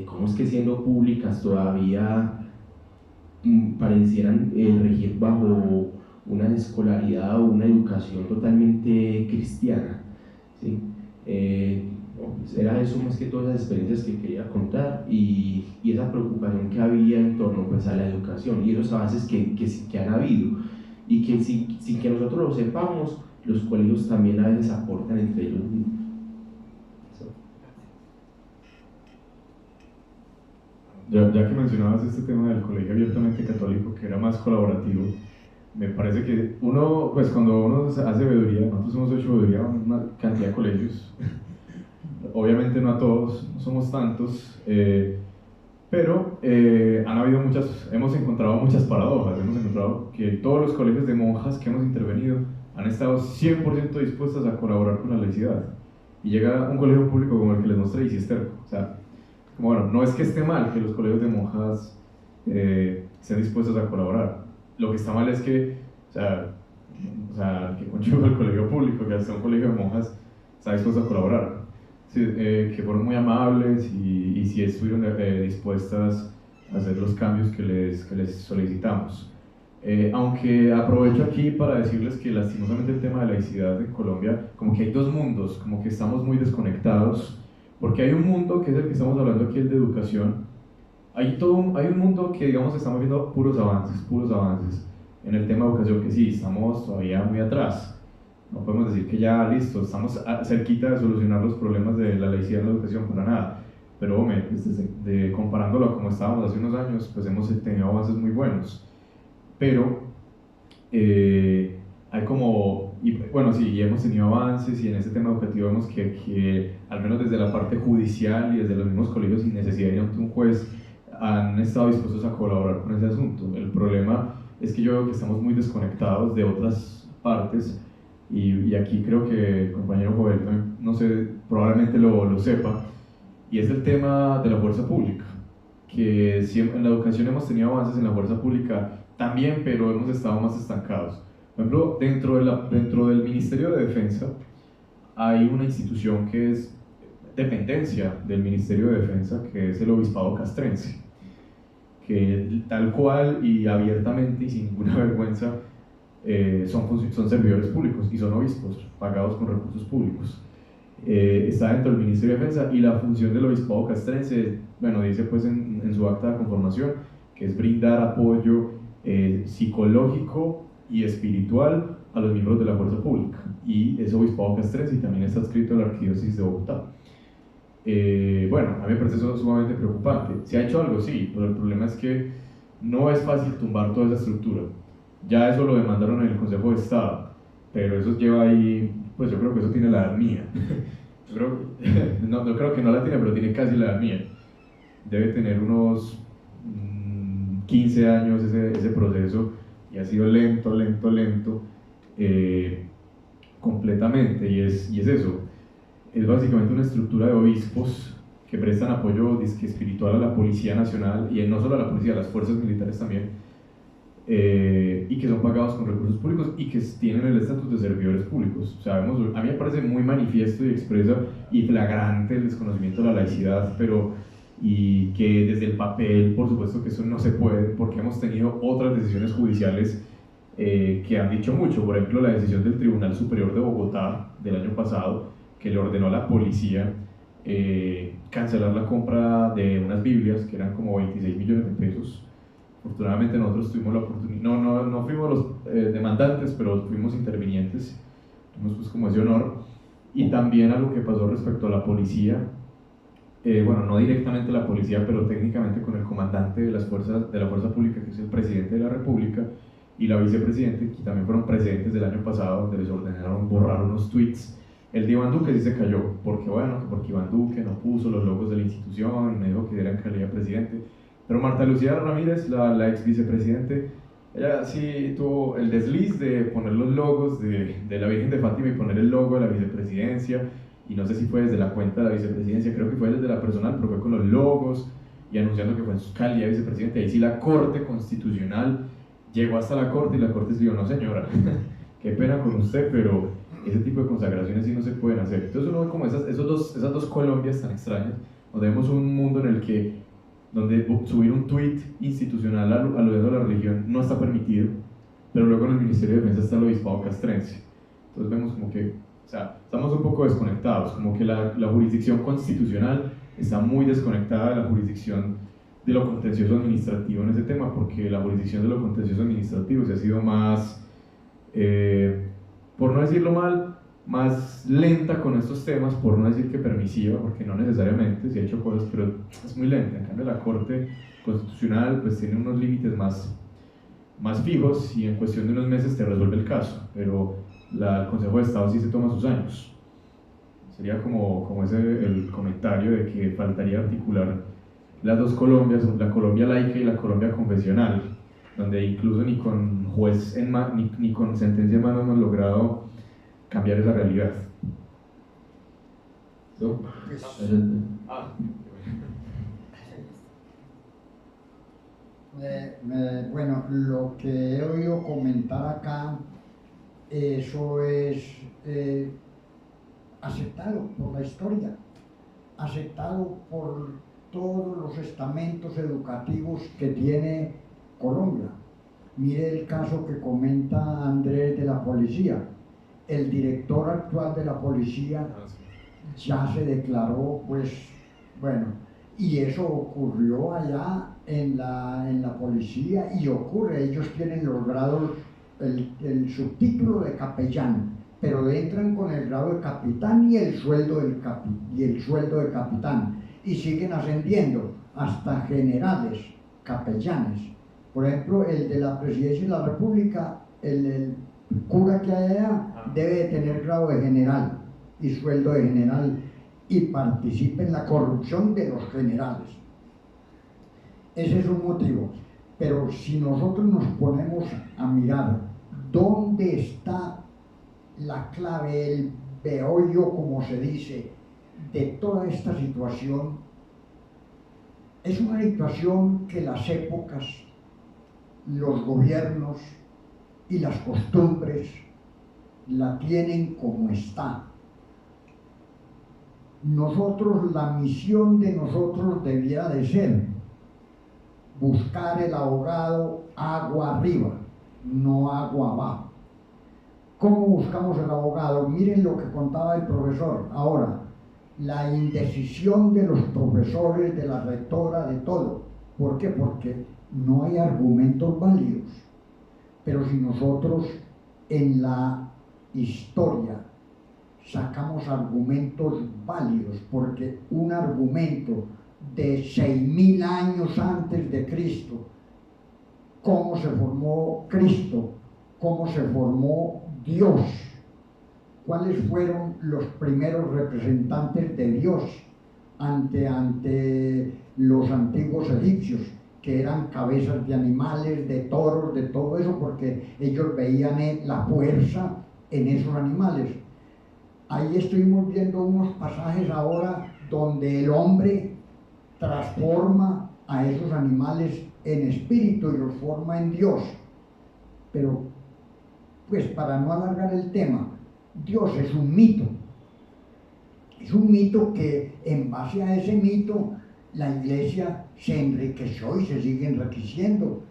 ¿Cómo es que siendo públicas todavía parecieran regir bajo una escolaridad o una educación totalmente cristiana? ¿Sí? Era eso más que todas las experiencias que quería contar, y esa preocupación que había en torno pues, a la educación y esos avances que han habido, y que sin que nosotros lo sepamos, los colegios también a veces aportan entre ellos mismos. Ya que mencionabas este tema del colegio abiertamente católico, que era más colaborativo, me parece que uno, pues cuando uno hace veeduría, nosotros hemos hecho veeduría a una cantidad de colegios, obviamente no a todos, no somos tantos, pero han habido hemos encontrado muchas paradojas. Hemos encontrado que todos los colegios de monjas que hemos intervenido han estado 100% dispuestas a colaborar con la laicidad, y llega un colegio público como el que les mostré y sí es terco. O sea, como, bueno, no es que esté mal que los colegios de monjas estén dispuestos a colaborar, lo que está mal es que, o sea que conchuga el colegio público, que hasta un colegio de monjas está dispuesto a colaborar. Sí, que fueron muy amables y sí estuvieron dispuestas a hacer los cambios que les solicitamos. Aunque aprovecho aquí para decirles que lastimosamente el tema de la laicidad en Colombia, como que hay dos mundos, como que estamos muy desconectados, porque hay un mundo que es el que estamos hablando aquí, el de educación. Hay un mundo que, digamos, estamos viendo puros avances en el tema de educación, que sí, estamos todavía muy atrás. No podemos decir que ya listo, estamos cerquita de solucionar los problemas de la laicidad en la educación, para nada. Pero hombre, pues comparándolo a como estábamos hace unos años, pues hemos tenido avances muy buenos. Pero hay como, y bueno, sí, hemos tenido avances, y en este tema educativo vemos que al menos desde la parte judicial y desde los mismos colegios, sin necesidad de ir ante un juez, han estado dispuestos a colaborar con ese asunto. El problema es que yo veo que estamos muy desconectados de otras partes. Y aquí creo que el compañero Joel, no sé, probablemente lo sepa, y es el tema de la fuerza pública, que siempre, en la educación hemos tenido avances en la fuerza pública también, pero hemos estado más estancados. Por ejemplo, dentro del Ministerio de Defensa hay una institución que es dependencia del Ministerio de Defensa, que es el Obispado Castrense, que tal cual y abiertamente y sin ninguna vergüenza son servidores públicos y son obispos pagados con recursos públicos. Está dentro del Ministerio de Defensa, y la función del Obispado Castrense, bueno, dice pues en su acta de conformación, que es brindar apoyo psicológico y espiritual a los miembros de la fuerza pública, y es Obispado Castrense y también está adscrito a la Arquidiócesis de Bogotá. Bueno, a mí me parece eso sumamente preocupante. ¿Se ha hecho algo? Sí, pero el problema es que no es fácil tumbar toda esa estructura. Ya eso lo demandaron en el Consejo de Estado, pero eso lleva ahí, pues yo creo que eso tiene la edad mía. No creo que no la tiene, pero tiene casi la edad mía. Debe tener unos 15 años ese proceso, y ha sido lento, completamente, y es eso. Es básicamente una estructura de obispos que prestan apoyo espiritual a la Policía Nacional, y no solo a la policía, a las fuerzas militares también, y que son pagados con recursos públicos y que tienen el estatus de servidores públicos. O sea, a mí me parece muy manifiesto y expresa y flagrante el desconocimiento de la laicidad, y que desde el papel, por supuesto que eso no se puede, porque hemos tenido otras decisiones judiciales que han dicho mucho. Por ejemplo, la decisión del Tribunal Superior de Bogotá del año pasado, que le ordenó a la policía cancelar la compra de unas Biblias que eran como 26 millones de pesos. Afortunadamente nosotros tuvimos la oportunidad, no fuimos los demandantes, pero fuimos intervinientes, tuvimos pues como ese honor. Y también algo que pasó respecto a la policía, bueno, no directamente la policía, pero técnicamente con el comandante de la fuerza pública, que es el presidente de la República, y la vicepresidente, que también fueron precedentes del año pasado, donde les ordenaron borrar unos tweets. El de Iván Duque sí se cayó, porque Iván Duque no puso los logos de la institución, y me dijo que era en calidad de presidente. Pero Marta Lucía Ramírez, la ex vicepresidente, ella sí tuvo el desliz de poner los logos de la Virgen de Fátima y poner el logo de la vicepresidencia, y no sé si fue desde la cuenta de la vicepresidencia, creo que fue desde la personal, pero fue con los logos y anunciando que fue en su calidad de vicepresidente. Ahí sí la Corte Constitucional llegó hasta la Corte y la Corte dijo: no señora, qué pena con usted, pero ese tipo de consagraciones sí no se pueden hacer. Entonces uno ve como esas dos Colombias tan extrañas, donde vemos un mundo en el que donde subir un tuit institucional aludiendo a la religión no está permitido, pero luego en el Ministerio de Defensa está el obispado castrense. Entonces vemos como que, o sea, estamos un poco desconectados, como que la jurisdicción constitucional está muy desconectada de la jurisdicción de lo contencioso administrativo en ese tema, porque la jurisdicción de lo contencioso administrativo se ha sido más, por no decirlo mal, más lenta con estos temas, por no decir que permisiva, porque no necesariamente, se ha hecho cosas, pero es muy lenta. En cambio la Corte Constitucional pues tiene unos límites más fijos y en cuestión de unos meses te resuelve el caso, pero el Consejo de Estado sí se toma sus años. Sería como ese el comentario de que faltaría articular las dos Colombias, la Colombia laica y la Colombia confesional, donde incluso ni con juez ni con sentencia en mano hemos logrado cambiar esa realidad. ¿No? Bueno, lo que he oído comentar acá, eso es aceptado por la historia, aceptado por todos los estamentos educativos que tiene Colombia. Mire el caso que comenta Andrés de la policía. El director actual de la policía ya se declaró, pues, bueno, y eso ocurrió allá en la policía y ocurre, ellos tienen los grados, el subtítulo de capellán, pero entran con el grado de capitán y el sueldo de capitán, y siguen ascendiendo hasta generales, capellanes. Por ejemplo, el de la Presidencia de la República, el cura que hay allá debe de tener grado de general y sueldo de general y participa en la corrupción de los generales. Ese es un motivo. Pero si nosotros nos ponemos a mirar dónde está la clave, el meollo, como se dice, de toda esta situación, es una situación que las épocas, los gobiernos y las costumbres la tienen como está. Nosotros, la misión de nosotros debiera de ser buscar el ahogado agua arriba, no agua abajo. ¿Cómo buscamos el ahogado? Miren lo que contaba el profesor ahora, la indecisión de los profesores, de la rectora, de todo. ¿Por qué? Porque no hay argumentos válidos. Pero si nosotros en la historia sacamos argumentos válidos, porque un argumento de 6.000 años antes de Cristo, cómo se formó Cristo, cómo se formó Dios, cuáles fueron los primeros representantes de Dios ante los antiguos egipcios, que eran cabezas de animales, de toros, de todo eso, porque ellos veían la fuerza en esos animales. Ahí estuvimos viendo unos pasajes ahora donde el hombre transforma a esos animales en espíritu y los forma en Dios. Pero, pues para no alargar el tema, Dios es un mito. Es un mito que en base a ese mito la iglesia se enriqueció y se sigue enriqueciendo,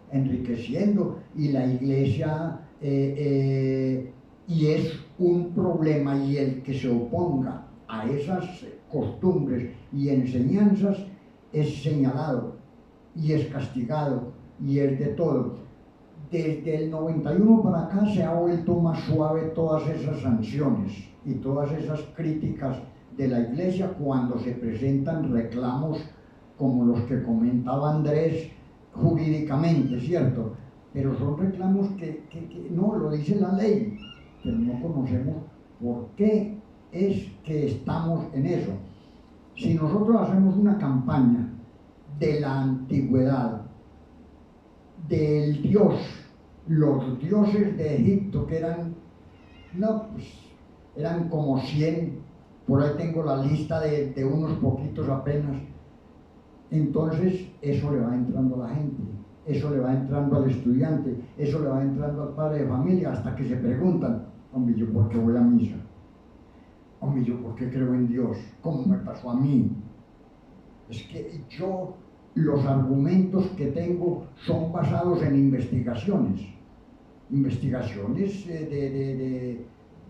y la iglesia y es un problema, y el que se oponga a esas costumbres y enseñanzas es señalado y es castigado y es de todo. Desde el 91 para acá se ha vuelto más suave todas esas sanciones y todas esas críticas de la iglesia cuando se presentan reclamos como los que comentaba Andrés jurídicamente, ¿cierto? Pero son reclamos que no, lo dice la ley, pero no conocemos por qué es que estamos en eso. Si nosotros hacemos una campaña de la antigüedad, del Dios los dioses de Egipto, que eran, no, pues, eran como 100, por ahí tengo la lista de unos poquitos apenas. Entonces eso le va entrando a la gente, eso le va entrando al estudiante, eso le va entrando al padre de familia, hasta que se preguntan, hombre, ¿yo por qué voy a misa? Hombre, ¿yo por qué creo en Dios? ¿Cómo me pasó a mí? Es que yo, los argumentos que tengo son basados en investigaciones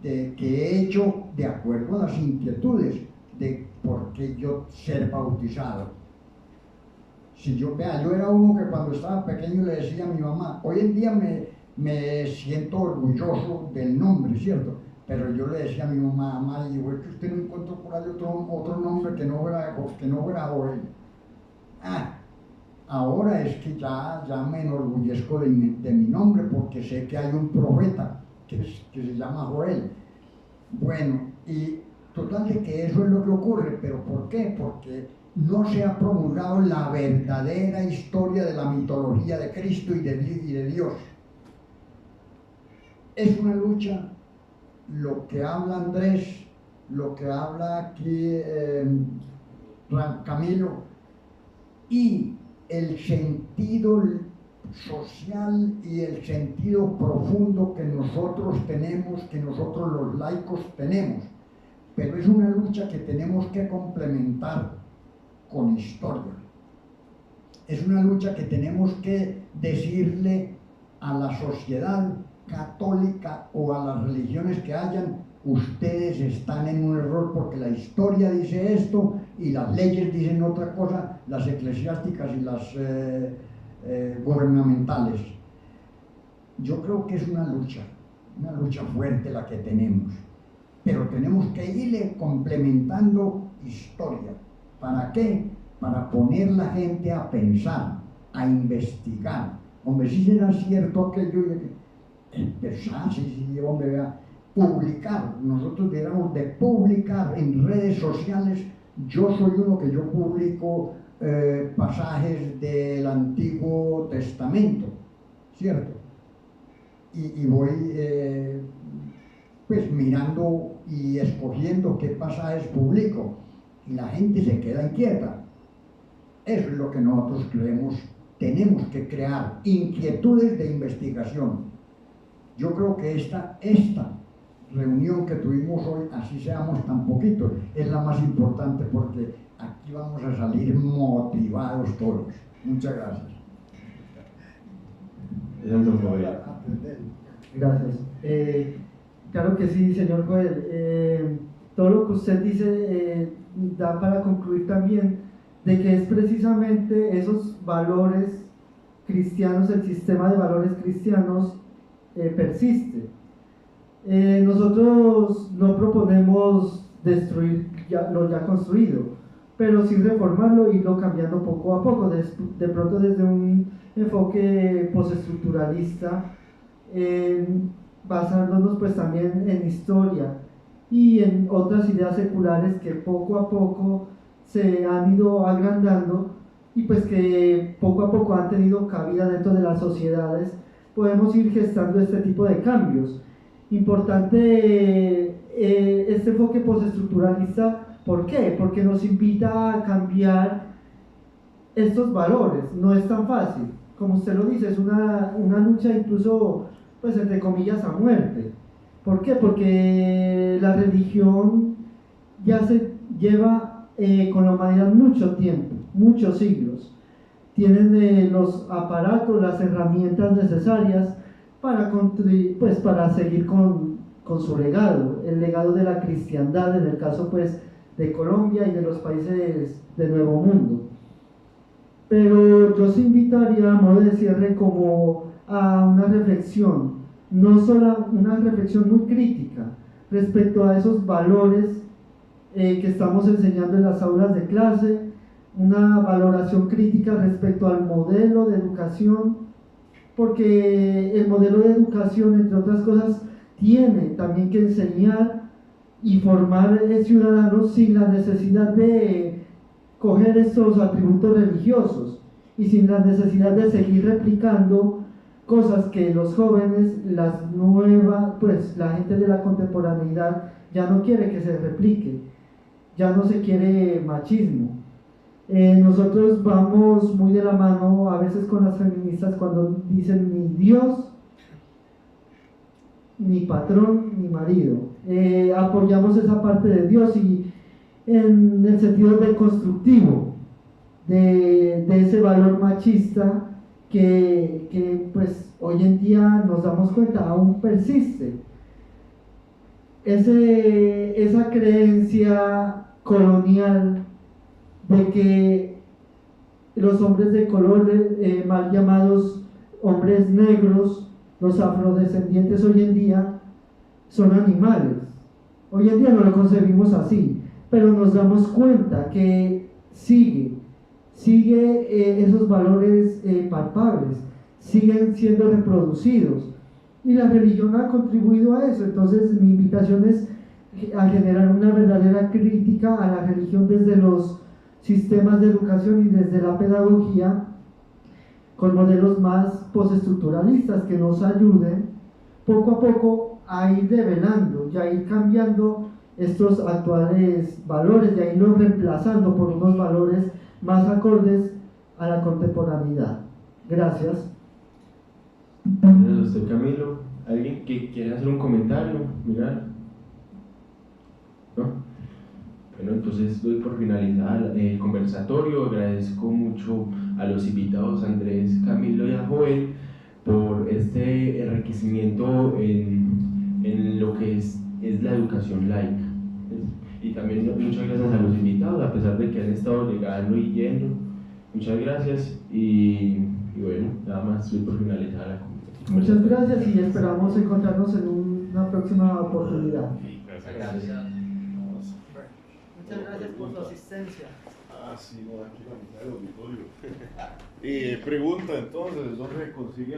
que he hecho de acuerdo a las inquietudes de por qué yo ser bautizado. Si yo era uno que cuando estaba pequeño le decía a mi mamá, hoy en día me siento orgulloso del nombre, ¿cierto? Pero yo le decía a mi mamá, mamá, digo, es que usted no encontró por ahí otro nombre que no fuera Joel. Ahora es que ya me enorgullezco de mi nombre, porque sé que hay un profeta que se llama Joel. Bueno, y total de que eso es lo que ocurre, pero ¿por qué? Porque no se ha promulgado la verdadera historia de la mitología de Cristo y de Dios. Es una lucha, lo que habla Andrés, lo que habla aquí Camilo, y el sentido social y el sentido profundo que nosotros tenemos, que nosotros los laicos tenemos. Pero es una lucha que tenemos que complementar con historia. Es una lucha que tenemos que decirle a la sociedad católica o a las religiones que hayan, ustedes están en un error porque la historia dice esto y las leyes dicen otra cosa, las eclesiásticas y las gubernamentales. Yo creo que es una lucha fuerte la que tenemos, pero tenemos que irle complementando historia. ¿Para qué? Para poner la gente a pensar, a investigar. Hombre, si será cierto aquello de pensar, sí, hombre, vea, publicar. Nosotros deberíamos de publicar en redes sociales. Yo soy uno que yo publico pasajes del Antiguo Testamento, ¿cierto? Y voy pues mirando y escogiendo qué pasajes publico, y la gente se queda inquieta. Eso es lo que nosotros creemos. Tenemos que crear inquietudes de investigación. Yo creo que esta reunión que tuvimos hoy, así seamos tan poquitos, es la más importante, porque aquí vamos a salir motivados todos. Muchas gracias. Gracias. Claro que sí, señor Joel. Todo lo que usted dice da para concluir también de que es precisamente esos valores cristianos, el sistema de valores cristianos persiste. Nosotros no proponemos destruir lo ya construido, pero sí reformarlo e irlo cambiando poco a poco, de pronto desde un enfoque postestructuralista, basándonos pues también en historia y en otras ideas seculares que poco a poco se han ido agrandando y pues que poco a poco han tenido cabida dentro de las sociedades. Podemos ir gestando este tipo de cambios. Importante este enfoque postestructuralista, ¿por qué? Porque nos invita a cambiar estos valores. No es tan fácil, como usted lo dice, es una lucha incluso, pues entre comillas, a muerte. ¿Por qué? Porque la religión ya se lleva con la humanidad mucho tiempo, muchos siglos. Tienen los aparatos, las herramientas necesarias para seguir con su legado, el legado de la cristiandad, en el caso pues de Colombia y de los países del Nuevo Mundo. Pero yo os invitaría, a modo de cierre, como a una reflexión, no solo una reflexión muy crítica respecto a esos valores que estamos enseñando en las aulas de clase, una valoración crítica respecto al modelo de educación, porque el modelo de educación, entre otras cosas, tiene también que enseñar y formar ciudadanos sin la necesidad de coger estos atributos religiosos y sin la necesidad de seguir replicando cosas que los jóvenes, las nuevas, pues la gente de la contemporaneidad ya no quiere que se replique, ya no se quiere machismo. Nosotros vamos muy de la mano a veces con las feministas cuando dicen ni Dios, ni patrón, ni marido. Apoyamos esa parte de Dios y en el sentido de constructivo, de ese valor machista que pues hoy en día nos damos cuenta aún persiste. Esa creencia colonial de que los hombres de color, mal llamados hombres negros, los afrodescendientes hoy en día son animales. Hoy en día no lo concebimos así, pero nos damos cuenta que sigue esos valores palpables, siguen siendo reproducidos. Y la religión ha contribuido a eso. Entonces mi invitación es a generar una verdadera crítica a la religión desde los sistemas de educación y desde la pedagogía, con modelos más postestructuralistas que nos ayuden poco a poco a ir develando y a ir cambiando estos actuales valores y a irlos reemplazando por unos valores más acordes a la contemporaneidad. Gracias. Gracias a usted, Camilo. ¿Alguien que quiera hacer un comentario? Mirar. ¿No? Bueno, entonces doy por finalizar el conversatorio. Agradezco mucho a los invitados Andrés, Camilo y a Joel por este enriquecimiento en lo que es la educación laica. Y también muchas gracias a los invitados, a pesar de que han estado llegando y yendo. Muchas gracias y bueno, nada más doy por finalizar la conversación. Muchas gracias y esperamos encontrarnos en una próxima oportunidad. Gracias. Muchas gracias por su asistencia. Ah, sí, no, aquí la mitad del auditorio. Pregunta entonces, ¿dónde se consigue